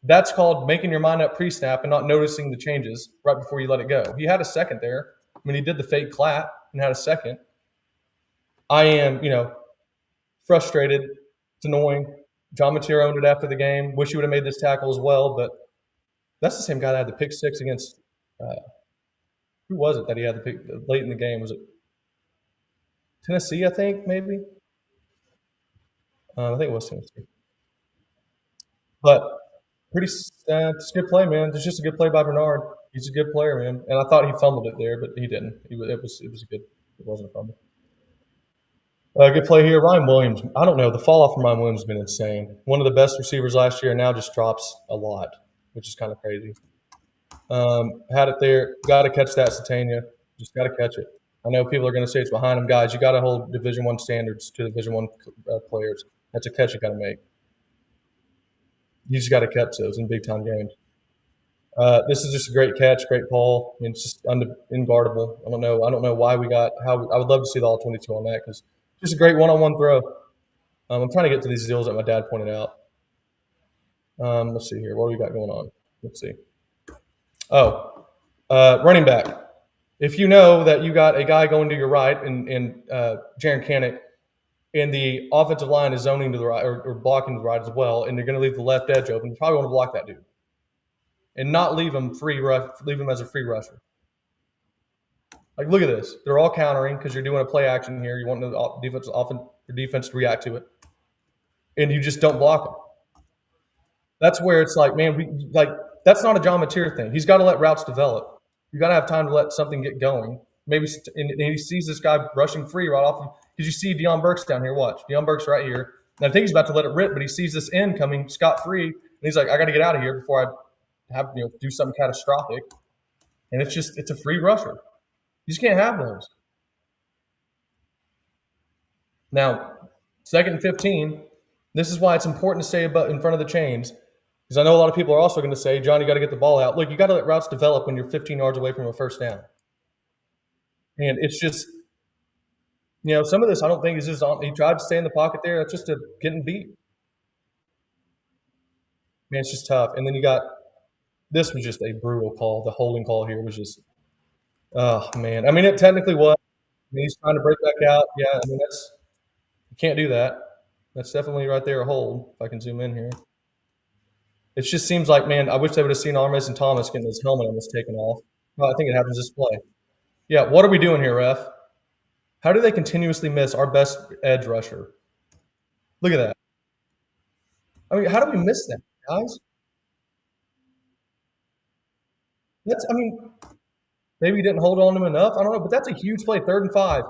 that's called making your mind up pre-snap and not noticing the changes right before you let it go. He had a second there. I mean, he did the fake clap and had a second. I am, frustrated. It's annoying. John Mateer owned it after the game. Wish he would have made this tackle as well, but that's the same guy that had the pick six against who was it that he had the pick late in the game? Was it Tennessee, I think, maybe? I think it was Tennessee. But it's a good play, man. It's just a good play by Bernard. He's a good player, man. And I thought he fumbled it there, but he didn't. It wasn't a fumble. Good play here. Ryan Williams. I don't know. The fall off from Ryan Williams has been insane. One of the best receivers last year, now just drops a lot, which is kind of crazy. Had it there. Got to catch that, Satania. Just got to catch it. I know people are going to say it's behind him, guys. You got to hold Division I standards to Division I players. That's a catch you got to make. You just got to catch those in big time games. This is just a great catch, great ball. I mean, it's just unguardable. I don't know why I would love to see the all 22 on that because just a great one-on-one throw. I'm trying to get to these deals that my dad pointed out. Let's see here. What do we got going on? Let's see. Running back. If you know that you got a guy going to your right in Jaren Kanak, and the offensive line is zoning to the right or blocking to the right as well, and they're going to leave the left edge open, you probably want to block that dude and not leave him as a free rusher. Like, look at this. They're all countering because you're doing a play action here. You want the defense to react to it, and you just don't block them. That's where it's like, man, that's not a John Mateer thing. He's got to let routes develop. You got to have time to let something get going. Maybe and he sees this guy rushing free right off. Because you see Deion Burks down here. Watch. Deion Burks right here. And I think he's about to let it rip, but he sees this end coming scot-free. And he's like, I got to get out of here before I have do something catastrophic. And it's a free rusher. You just can't have those. Now, 2nd and 15, this is why it's important to stay in front of the chains. Because I know a lot of people are also going to say, John, you got to get the ball out. Look, you got to let routes develop when you're 15 yards away from a first down. And it's just, some of this I don't think is just on. He tried to stay in the pocket there. That's just getting beat. Man, it's just tough. And then this was just a brutal call. The holding call here was just, oh, man. I mean, it technically was. I mean, he's trying to break back out. Yeah, I mean, you can't do that. That's definitely right there a hold, if I can zoom in here. It just seems like, man, I wish they would have seen Armis and Thomas getting his helmet almost taken off. Well, I think it happens this play. Yeah, what are we doing here, ref? How do they continuously miss our best edge rusher? Look at that. I mean, how do we miss that, guys? I mean, maybe he didn't hold on to him enough. I don't know, but that's a huge play. 3rd and 5.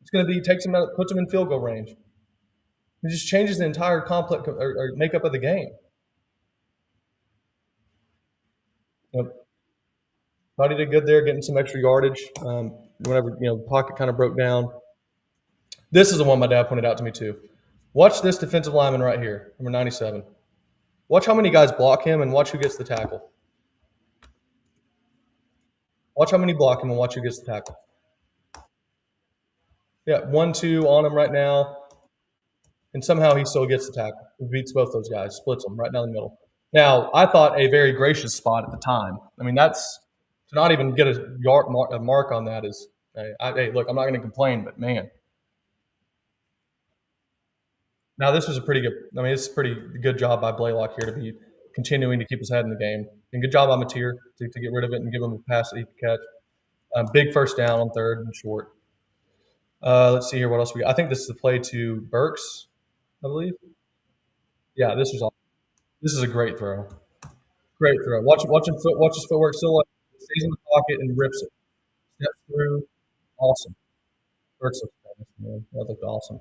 It's going to be takes him out, puts him in field goal range. It just changes the entire complex or makeup of the game. Yep. Thought he did good there, getting some extra yardage. Whenever the pocket kind of broke down. This is the one my dad pointed out to me too. Watch this defensive lineman right here, number 97. Watch how many guys block him and watch who gets the tackle. Watch how many block him and watch who gets the tackle. Yeah, 1-2 on him right now. And somehow he still gets the tackle. He beats both those guys, splits them right down the middle. Now, I thought a very gracious spot at the time. I mean, that's to not even get a mark on that is, hey, look, I'm not going to complain, but man. Now, this was a pretty good, I mean, it's a pretty good job by Blaylock here to be continuing to keep his head in the game. And good job by Mateer to get rid of it and give him a pass that he could catch. Big first down on 3rd and short. Let's see here. What else we got? I think this is the play to Burks, I believe. Yeah, this was awesome. This is a great throw. Great throw. Watch his footwork. Still stays in the pocket and rips it. Steps through. Awesome. Burks looks fast, man. That looked awesome.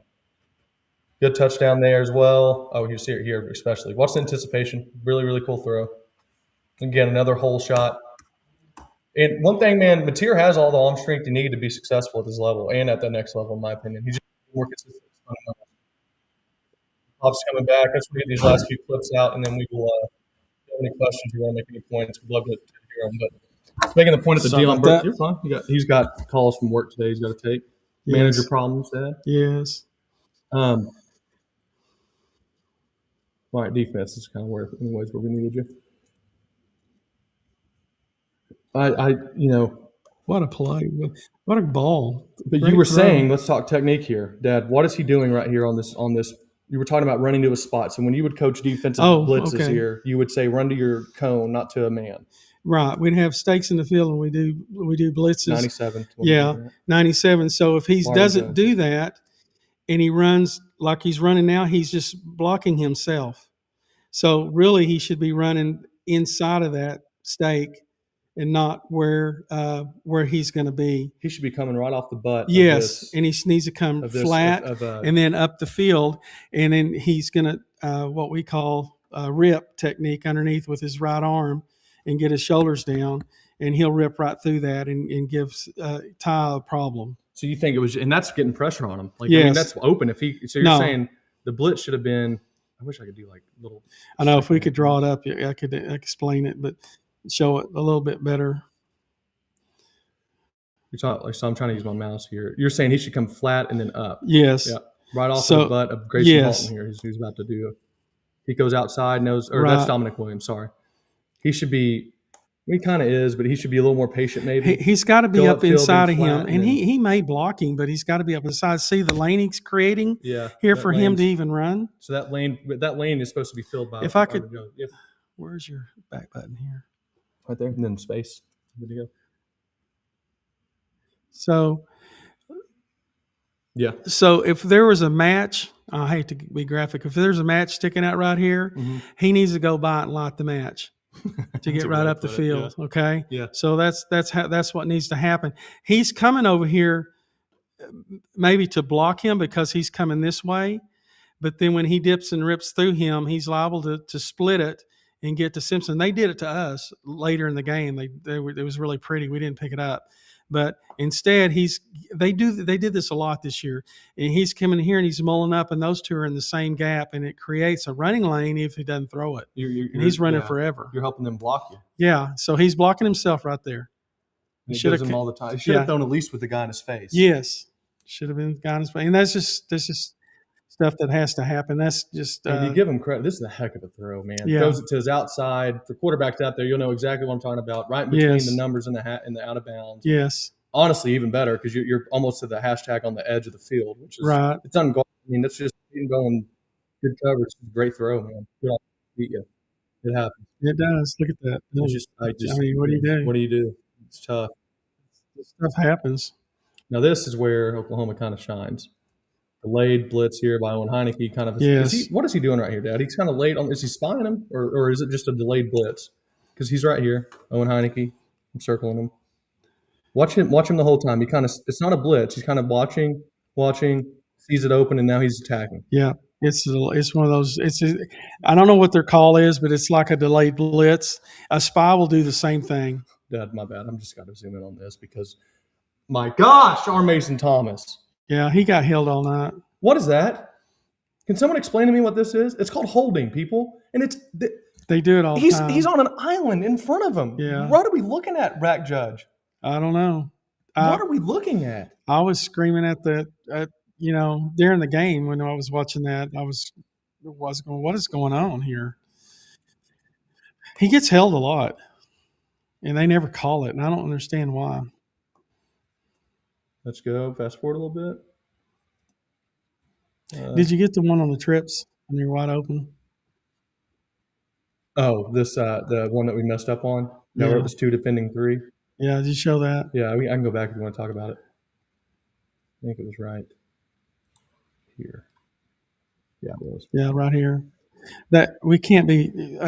Good touchdown there as well. Oh, you see it here especially. Watch the anticipation. Really, really cool throw. Again, another hole shot. And one thing, man, Mateer has all the arm strength you need to be successful at this level and at the next level, in my opinion. He's just more consistent. Pop's coming back. Let's get these last few clips out, and then we will. If you have any questions, you want to make any points, we'd love to hear them. But making the point at the deal on Burke, you're fine. He's got calls from work today. He's got to take manager problems, Dad. Yes. All right, defense is kind of where we needed you. What a play! What a ball! But you were saying, let's talk technique here, Dad. What is he doing right here on this? You were talking about running to a spot. So when you would coach defensive blitzes here, you would say run to your cone, not to a man. Right. We'd have stakes in the field and we do blitzes. 97. Yeah, 97. So if he doesn't do that and he runs like he's running now, he's just blocking himself. So really he should be running inside of that stake and not where he's going to be. He should be coming right off the butt. Yes, and he needs to come flat and then up the field, and then he's going to what we call rip technique underneath with his right arm and get his shoulders down, and he'll rip right through that and give Ty a problem. So you think it was, and that's getting pressure on him. Yes. I mean, that's open. So you're saying the blitz should have been. I wish I could do like little. I know if we could draw it up, I could explain it, but show it a little bit better. So I'm trying to use my mouse here. You're saying he should come flat and then up. Yes. Yeah. Right off the butt of Grayson Halton here. He's about to do. He goes outside, that's Dominic Williams. Sorry. He should be. He kind of is, but he should be a little more patient. Maybe he's got to be up inside of him, and he may blocking, but he's got to be up inside. See the lane he's creating here for him to even run. So that lane is supposed to be filled by. If I could, where's your back button here? Right there, and then space. Good to go. So, yeah. So if there was a match, I hate to be graphic. If there's a match sticking out right here, he needs to go by it and light the match to get right up the field. Yeah. Okay. Yeah. So that's what needs to happen. He's coming over here, maybe to block him because he's coming this way, but then when he dips and rips through him, he's liable to split it and get to Simpson. They did it to us later in the game. It was really pretty. We didn't pick it up, but instead they did this a lot this year. And he's coming here and he's mulling up, and those two are in the same gap, and it creates a running lane if he doesn't throw it. And he's running forever. You're helping them block you. Yeah, so he's blocking himself right there. He should have all the time. He should have thrown at least with the guy in his face. Yes, should have been the guy in his face, and that's just stuff that has to happen. That's just you give him credit. This is a heck of a throw, man. Yeah. Throws it to his outside. For quarterbacks out there, you'll know exactly what I'm talking about. Right between the numbers and the out of bounds. Yes. Honestly, even better because you're almost to the hashtag on the edge of the field, which is right. It's unguarded. I mean, that's just going good coverage. Great throw, man. Good on beat you. It happens. It does. Look at that. I mean, what do you do? What do you do? It's tough. This stuff happens. Now this is where Oklahoma kind of shines. Delayed blitz here by Owen Heineke. Kind of. Yes. What is he doing right here, Dad? He's kind of late on. Is he spying him, or is it just a delayed blitz? Because he's right here, Owen Heineke. I'm circling him. Watch him the whole time. He kind of. It's not a blitz. He's kind of watching, sees it open, and now he's attacking. Yeah. It's one of those. I don't know what their call is, but it's like a delayed blitz. A spy will do the same thing. Dad, my bad. I'm just got to zoom in on this because, my gosh, our Mason Thomas. Yeah, he got held all night. What is that? Can someone explain to me what this is? It's called holding, people, and they do it all the time. He's on an island in front of him. Yeah. What are we looking at, Rack Judge? I don't know. What are we looking at? I was screaming at during the game when I was watching that. I was going, what is going on here? He gets held a lot, and they never call it, and I don't understand why. Let's go. Fast forward a little bit. Did you get the one on the trips when you're wide open? Oh, this the one that we messed up on. No, it was 2 defending 3. Yeah, did you show that? Yeah, I can go back if you want to talk about it. I think it was right here. Yeah, it was. Yeah, right here. That we can't be.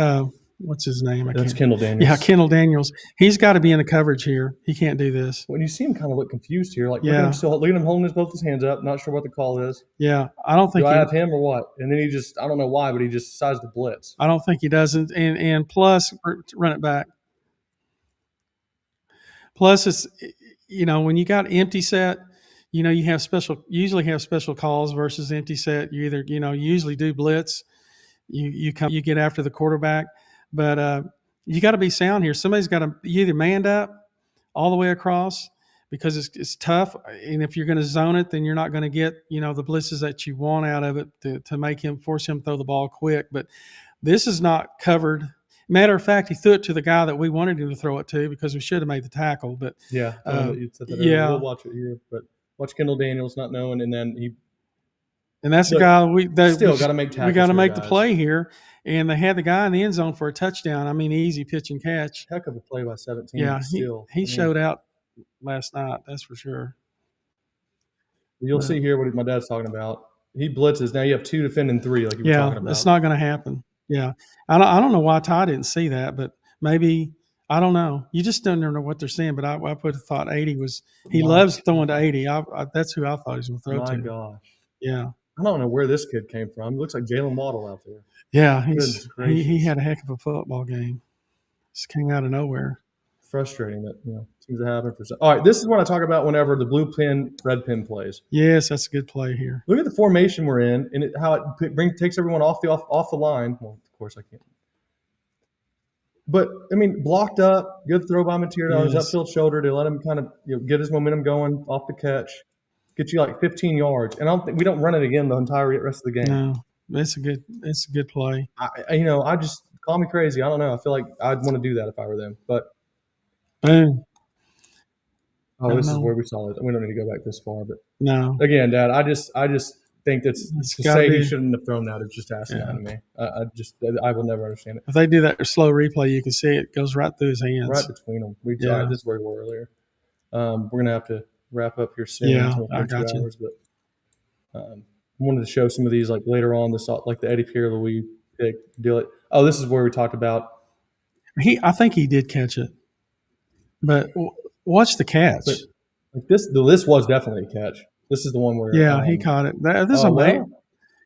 What's his name? That's Kendall Daniels. Yeah, Kendall Daniels. He's got to be in the coverage here. He can't do this. When you see him kind of look confused here, like look at him holding both his hands up, not sure what the call is. Yeah, I don't think. Do I have him or what? And then I don't know why, but he just decides to blitz. I don't think he doesn't. And plus, run it back. Plus, it's when you got empty set, you usually have special calls versus empty set. You either you usually do blitz, you get after the quarterback, but you got to be sound here. Somebody's got to either manned up all the way across because it's tough, and if you're going to zone it, then you're not going to get the blitzes that you want out of it to force him to throw the ball quick. But this is not covered. Matter of fact, he threw it to the guy that we wanted him to throw it to because we should have made the tackle. But yeah, we'll watch it here. But watch Kendall Daniels not knowing, and then that's the guy still got to make tackles. We got to make the play here, and they had the guy in the end zone for a touchdown. I mean, easy pitch and catch. Heck of a play by 17. Yeah, he showed out last night. That's for sure. You'll see here what my dad's talking about. He blitzes. Now you have 2 defending 3, like you were talking about. It's not going to happen. Yeah, I don't know why Ty didn't see that, but maybe I don't know. You just don't know what they're saying. But I thought 80 was. He loves throwing to 80. That's who I thought he was going to throw to. My gosh. Yeah. I don't know where this kid came from. He looks like Jalen Waddle out there. Yeah, he had a heck of a football game. Just came out of nowhere. Frustrating that seems to happen for some. All right, this is what I talk about whenever the blue pin, red pin plays. Yes, that's a good play here. Look at the formation we're in, and how it takes everyone off the line. Well, of course I can't. But I mean, blocked up, good throw by Material, his upfield shoulder to let him kind of get his momentum going off the catch, get you like 15 yards, and we don't run it again the entire rest of the game. No, it's a good play. I just call me crazy. I don't know. I feel like I'd want to do that if I were them, but. Boom. Oh, this is where we saw it. We don't need to go back this far, but no. Again, Dad, I just think that's to say he shouldn't have thrown that is just asinine to me. I will never understand it. If they do that slow replay, you can see it goes right through his hands, right between them. This is where we were earlier. We're gonna have to wrap up here soon. Yeah, I got you. But I wanted to show some of these like later on. Like the Eddie Pierre Louis pick, deal it. Oh, this is where we talked about. I think he did catch it. But watch the catch. But like this was definitely a catch. This is the one where he caught it. This is amazing.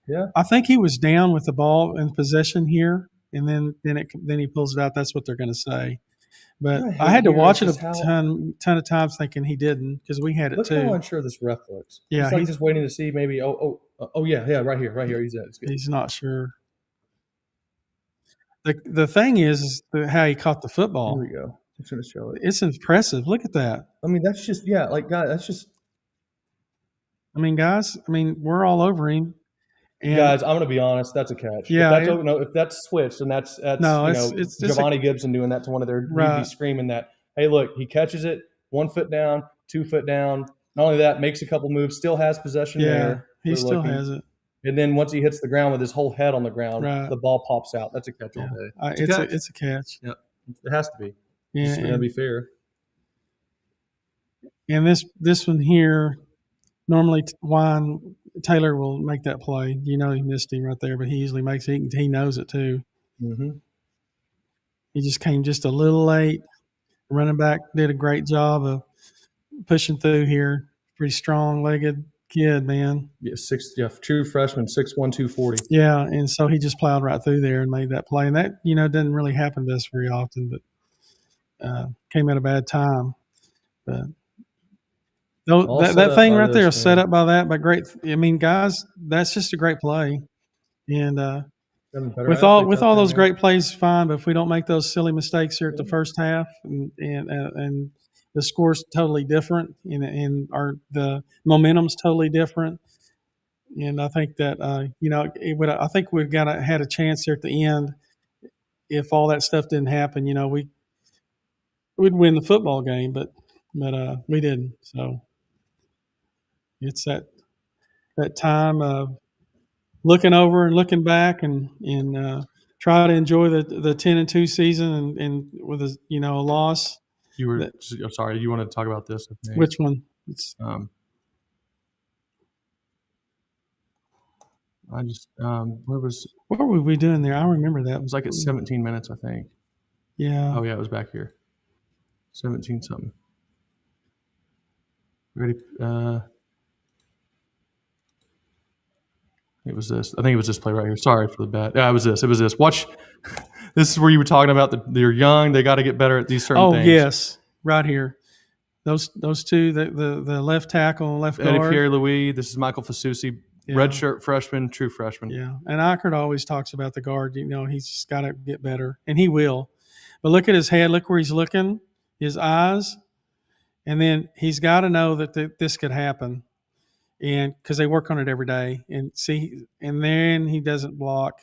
Yeah, I think he was down with the ball in possession here, and then he pulls it out. That's what they're going to say. But I had to watch it a ton of times thinking he didn't because we had it too. Look how unsure this ref looks. Yeah, he's just waiting to see maybe. Yeah, right here. He's not sure. The thing is how he caught the football. Here we go. I'm going to show it. It's impressive. Look at that. I mean, that's just God, that's just. I mean, guys. We're all over him. And guys, I'm going to be honest. That's a catch. Yeah. If that's switched, and that's it's Giovanni Gibson doing that to one of their right. Screaming that, hey, look, he catches it 1 foot down, 2 foot down. Not only that, makes a couple moves, still has possession there. He still has it. And then once he hits the ground with his whole head on the ground, the ball pops out. That's a catch all day. It's a catch. Yep. It has to be. Yeah, it's going to be fair. And this one here, normally Wine Taylor will make that play. You know, he missed him right there, but he usually makes it. He knows it too. Mm-hmm. He just came just a little late. Running back did a great job of pushing through here. Pretty strong-legged kid, man. Yeah, true freshman, 6'1", 240. Yeah, and so he just plowed right through there and made that play. And that, doesn't really happen to us very often, but came at a bad time. But that thing right there is set up by that. But great. I mean, guys, that's just a great play. And with all those great plays, fine. But if we don't make those silly mistakes here at the first half, and the score's totally different, and the momentum's totally different. And I think that I think we'd had a chance there at the end. If all that stuff didn't happen, we'd win the football game, but we didn't. So it's that time of looking over and looking back and try to enjoy the 10-2 season and with a loss. I'm sorry. You want to talk about this? Which one? What were we doing there? I remember that. It was like at 17 minutes, I think. Yeah. Oh yeah, it was back here. 17 something. Ready? It was this. I think it was this play right here. Sorry for the bad. Yeah, it was this. It was this. Watch. This is where you were talking about they're young. They got to get better at these certain things. Oh yes, right here. Those two, the left tackle and left guard. Eddie Pierre-Louis. This is Michael Fasusi, redshirt freshman, true freshman. Yeah, and Eichert always talks about the guard. He's just got to get better, and he will. But look at his head. Look where he's looking. His eyes, and then he's got to know that this could happen, and because they work on it every day. And then he doesn't block.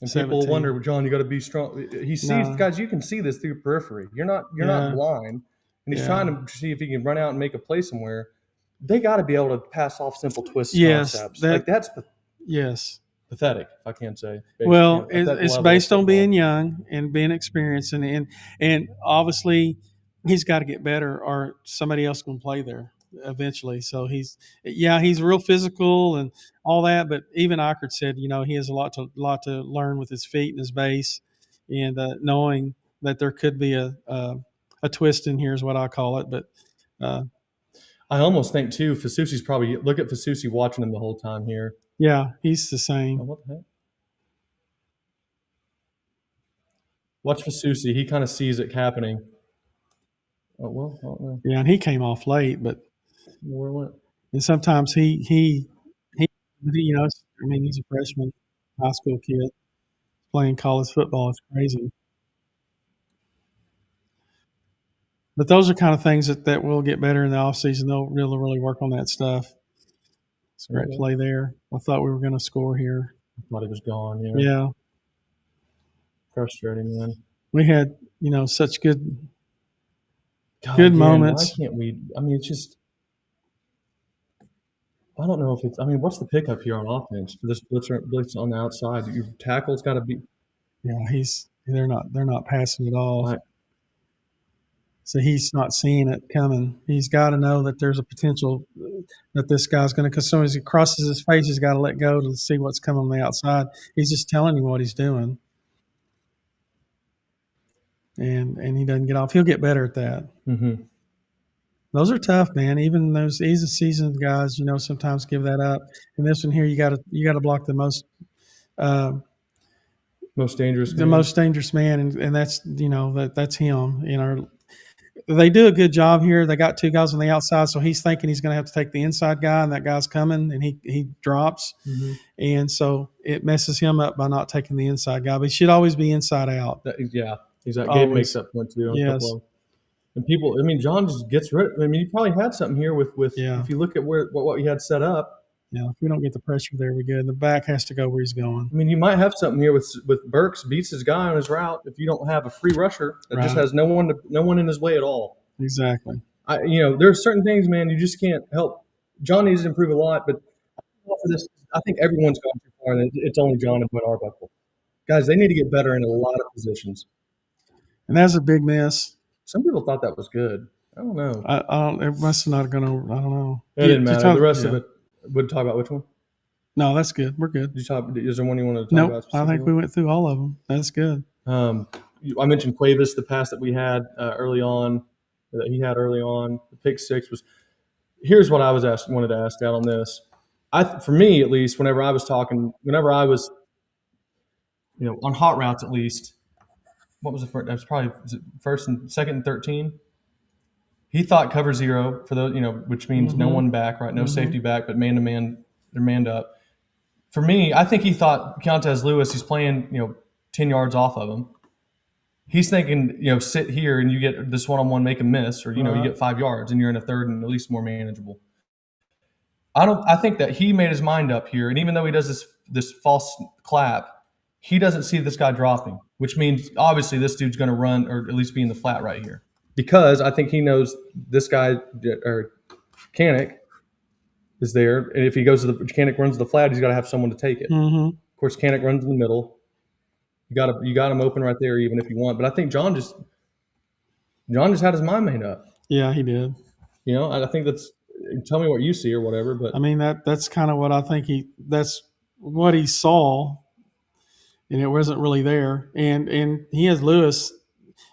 And 17. People wonder, John, you got to be strong. He sees guys. You can see this through periphery. You're not blind. And he's trying to see if he can run out and make a play somewhere. They got to be able to pass off simple twists concepts. That's pathetic, if I can't say. Well, it's based on being young and being experienced, and obviously he's got to get better, or somebody else can play there eventually. So he's real physical and all that. But even Eichert said, he has a lot to learn with his feet and his base, and knowing that there could be a twist in here is what I call it. But I almost think too, Fasusi's probably look at Fasusi watching him the whole time here. Yeah, he's the same. Oh, what the heck? Watch Fasusi. He kind of sees it happening. Oh well. Oh, no. Yeah, and he came off late, but and sometimes he he's a freshman, high school kid playing college football. It's crazy. But those are kind of things that will get better in the offseason. They'll really work on that stuff. It's a great play there. I thought we were going to score here. I thought he was gone. Yeah. Frustrating, man. We had, such good moments. Why can't we? I mean, it's just – I don't know if it's – I mean, what's the pickup here on offense for this blitz on the outside? Your tackle's got to be – Yeah, they're not passing at all. Right. So he's not seeing it coming. He's got to know that there's a potential that this guy's going to – because as soon as he crosses his face, he's got to let go to see what's coming on the outside. He's just telling you what he's doing. And he doesn't get off. He'll get better at that. Mm-hmm. Those are tough, man. Even those easy seasoned guys, sometimes give that up. And this one here, you got to block the most dangerous man. The most dangerous man, and that's that's him. They do a good job here. They got two guys on the outside, so he's thinking he's going to have to take the inside guy, and that guy's coming, and he drops. Mm-hmm. And so it messes him up by not taking the inside guy. But he should always be inside out. Exactly. Gabe makes that point too. Yes. And people, John just gets rid of it. He probably had something here with if you look at what he had set up. Yeah, if we don't get the pressure there, we're good. The back has to go where he's going. You might have something here with Burks beats his guy on his route if you don't have a free rusher that just has no one in his way at all. Exactly. There are certain things, man, you just can't help. John needs to improve a lot, but for this, I think everyone's gone too far, and it's only John and Dwight Arbuckle. Guys, they need to get better in a lot of positions. And that's a big miss. Some people thought that was good. I don't know. It must not have gone over. I don't know. It didn't matter. The rest of it. Would talk about which one? No, that's good. We're good. Did you talk? Is there one you want to talk Nope. about? I think specifically? we went through all of them. That's good. I mentioned Cuevas, the pass that we had early on, that he had early on. The pick six was. Here's what I wanted to ask out on this. For me at least, whenever I was, on hot routes at least, what was the first? That was probably first and second and 13. He thought cover zero for those, which means no one back, right? No safety back, but man to man, they're manned up. For me, I think he thought Keontez Lewis, he's playing, 10 yards off of him. He's thinking, sit here and you get this one-on-one, make a miss, or, you get 5 yards and you're in a third and at least more manageable. I think that he made his mind up here. And even though he does this false clap, he doesn't see this guy dropping, which means obviously this dude's going to run or at least be in the flat right here. Because I think he knows this guy, or Kanak, is there. And if he goes to Kanak runs the flat, he's got to have someone to take it. Mm-hmm. Of course, Kanak runs in the middle. You got him open right there, even if you want. But I think John just had his mind made up. Yeah, he did. I think that's. Tell me what you see or whatever. But I mean that's kind of what I think that's what he saw, and it wasn't really there. And he has Lewis.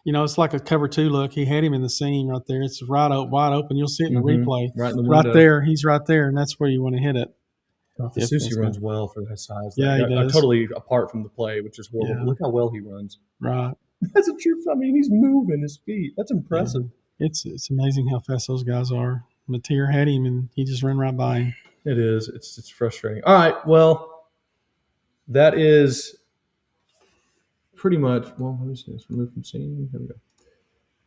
It's like a cover 2 look. He had him in the seam right there. It's wide open. You'll see it in the replay. Right in the right window. there. He's right there, and that's where you want to hit it. Susie runs well for that size. Yeah, he does. Totally apart from the play, which is horrible. Yeah. Look how well he runs. Right. That's a true. I mean, he's moving his feet. That's impressive. Yeah. It's amazing how fast those guys are. Mateer had him, and he just ran right by him. It is. It's frustrating. All right. Well, that is pretty much. Well, let me see this. Remove from scene. Here we go.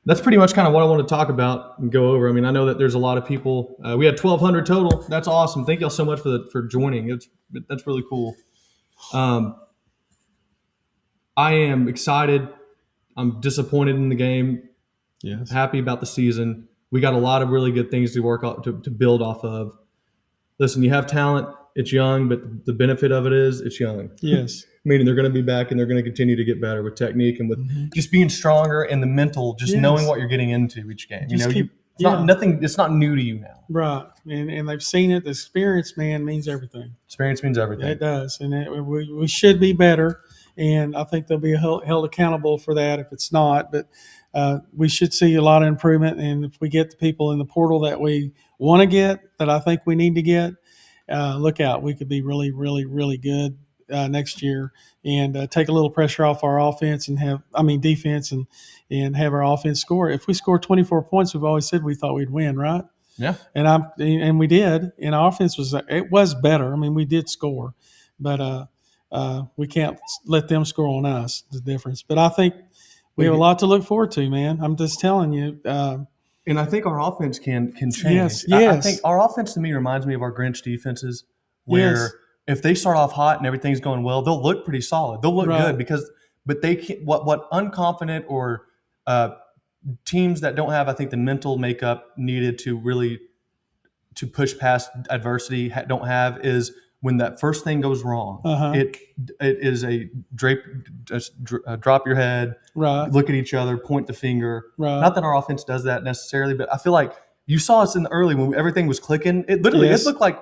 That's pretty much kind of what I want to talk about and go over. I mean, I know that there's a lot of people. We had 1,200 total. That's awesome. Thank y'all so much for joining. That's really cool. I am excited. I'm disappointed in the game. Yes. Happy about the season. We got a lot of really good things to work on to build off of. Listen, you have talent. It's young, but the benefit of it is it's young. Yes. Meaning they're going to be back and they're going to continue to get better with technique and with just being stronger and the mental, just knowing what you're getting into each game. It's not new to you now. Right. And they've seen it. The experience, man, means everything. Experience means everything. It does. And we should be better. And I think they'll be held accountable for that if it's not. But we should see a lot of improvement. And if we get the people in the portal that we want to get, that I think we need to get, look out. We could be really, really, really good next year and take a little pressure off our offense and defense and have our offense score. If we score 24 points, we've always said we thought we'd win, right? Yeah. And we did. And our offense was better. I mean, we did score, but we can't let them score on us. The difference. But I think we have a lot to look forward to, man. I'm just telling you. And I think our offense can change. Yes. I think our offense to me reminds me of our Grinch defenses, where if they start off hot and everything's going well, they'll look pretty solid. They'll look good but they can't. What unconfident or teams that don't have, I think, the mental makeup needed to really to push past adversity don't have is when that first thing goes wrong. It is a drop your head, look at each other, point the finger. Not that our offense does that necessarily, but I feel like you saw us in the early when everything was clicking. It looked like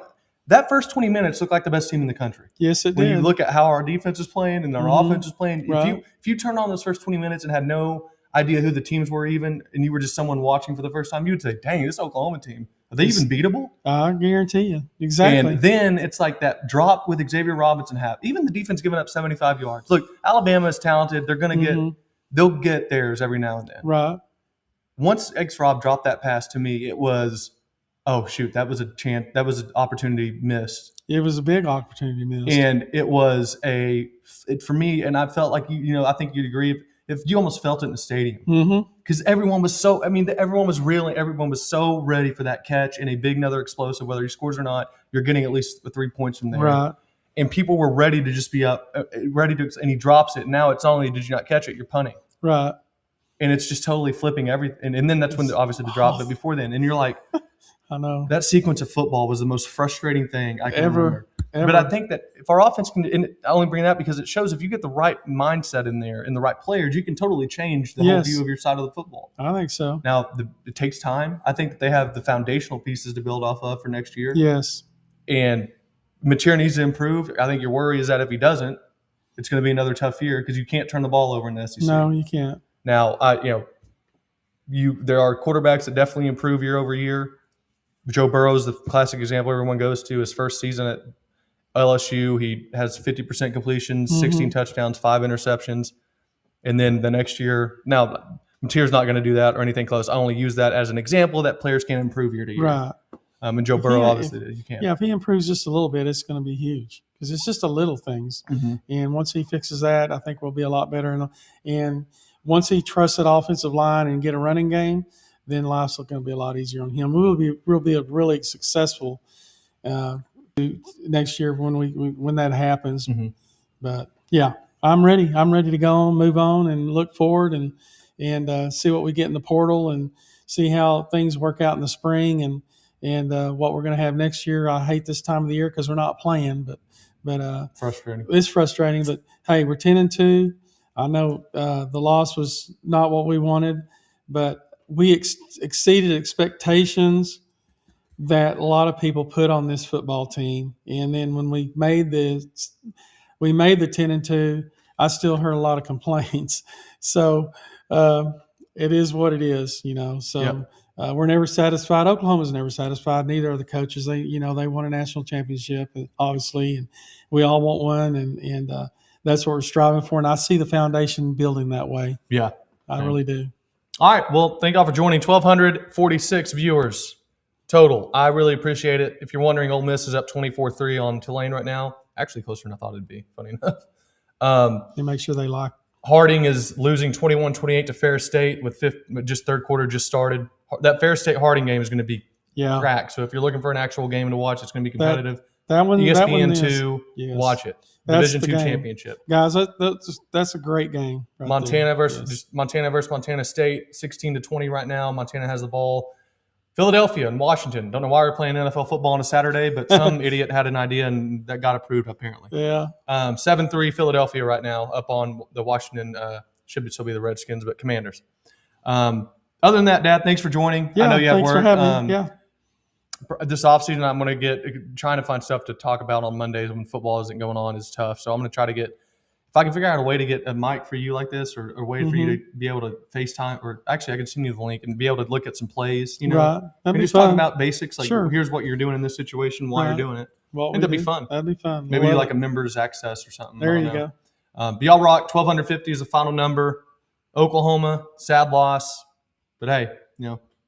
that first 20 minutes looked like the best team in the country. Yes, it did. When you look at how our defense is playing and our offense is playing, if you turn on those first 20 minutes and had no idea who the teams were even, and you were just someone watching for the first time, you would say, dang, this Oklahoma team, are they even beatable? I guarantee you. Exactly. And then it's like that drop with Xavier Robinson even the defense giving up 75 yards. Look, Alabama is talented. They're going to they'll get theirs every now and then. Right. Once X-Rob dropped that pass to me, it was, oh, shoot, that was a chance. That was an opportunity missed. It was a big opportunity missed. And it was for me, and I felt like, I think you'd agree, if you almost felt it in the stadium. Because everyone was everyone was reeling. Everyone was so ready for that catch and a big another explosive, whether he scores or not, you're getting at least 3 points from there. Right. And people were ready to just be up, and he drops it. Now it's only, did you not catch it? You're punting. Right. And it's just totally flipping everything. And then that's when obviously the drop, but before then. And you're like, I know. That sequence of football was the most frustrating thing I can remember. Ever. But I think that if our offense can, and I only bring that because it shows if you get the right mindset in there and the right players, you can totally change the whole view of your side of the football. I think so. Now, it takes time. I think that they have the foundational pieces to build off of for next year. Yes. and Mateer needs to improve. I think your worry is that if he doesn't, it's going to be another tough year because you can't turn the ball over in the SEC. No, you can't. Now, there are quarterbacks that definitely improve year over year. Joe Burrow is the classic example everyone goes to. His first season at LSU, he has 50% completions, 16 touchdowns, 5 interceptions. And then the next year, now Mateer's not going to do that or anything close. I only use that as an example that players can improve year to year. Right. And Joe Burrow, obviously, you can't. Yeah, if he improves just a little bit, it's going to be huge because it's just the little things. And once he fixes that, I think we'll be a lot better. And once he trusts that offensive line and get a running game, then life's going to be a lot easier on him. We'll be really successful next year when that happens. But yeah, I'm ready. I'm ready to go on, move on, and look forward and see what we get in the portal and see how things work out in the spring and what we're going to have next year. I hate this time of the year because we're not playing, but frustrating. It's frustrating. But hey, we're 10-2. I know the loss was not what we wanted, but we exceeded expectations that a lot of people put on this football team. And then when we made the 10-2, I still heard a lot of complaints. So it is what it is, So. Yep. We're never satisfied. Oklahoma's never satisfied. Neither are the coaches. They won a national championship, obviously, and we all want one, and that's what we're striving for. And I see the foundation building that way. Yeah, I really do. All right. Well, thank y'all for joining. 1,246 viewers total. I really appreciate it. If you're wondering, Ole Miss is up 24-3 on Tulane right now. Actually, closer than I thought it'd be. Funny enough. You make sure they lock. Harding is losing 21-28 to Ferris State with just third quarter just started. That Ferris State Harding game is going to be cracked. So if you're looking for an actual game to watch, it's going to be competitive. That one, ESPN2, watch it. That's Division II championship. Guys, that's a great game. Right Montana versus Montana State, 16-20 right now. Montana has the ball. Philadelphia and Washington. Don't know why we're playing NFL football on a Saturday, but some idiot had an idea and that got approved apparently. Yeah. 7-3 Philadelphia right now up on the Washington, should still be the Redskins, but Commanders. Other than that, Dad, thanks for joining. Yeah, I know you have thanks work. for having me. Yeah. This offseason, I'm going to trying to find stuff to talk about on Mondays when football isn't going on is tough. So I'm going to try to if I can figure out a way to get a mic for you like this or a way for you to be able to FaceTime, or actually I can send you the link and be able to look at some plays, Right. That'd be just talking about basics, like Sure. Here's what you're doing in this situation, why you're doing it. I think that'd be fun. That'd be fun. Maybe like a members access or something. There you go. But y'all rock. 1,250 is the final number. Oklahoma, sad loss. But hey,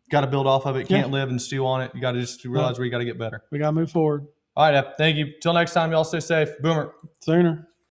got to build off of it. Can't live and stew on it. You got to just realize where you got to get better. We got to move forward. All right, thank you. Till next time, y'all stay safe. Boomer. Sooner.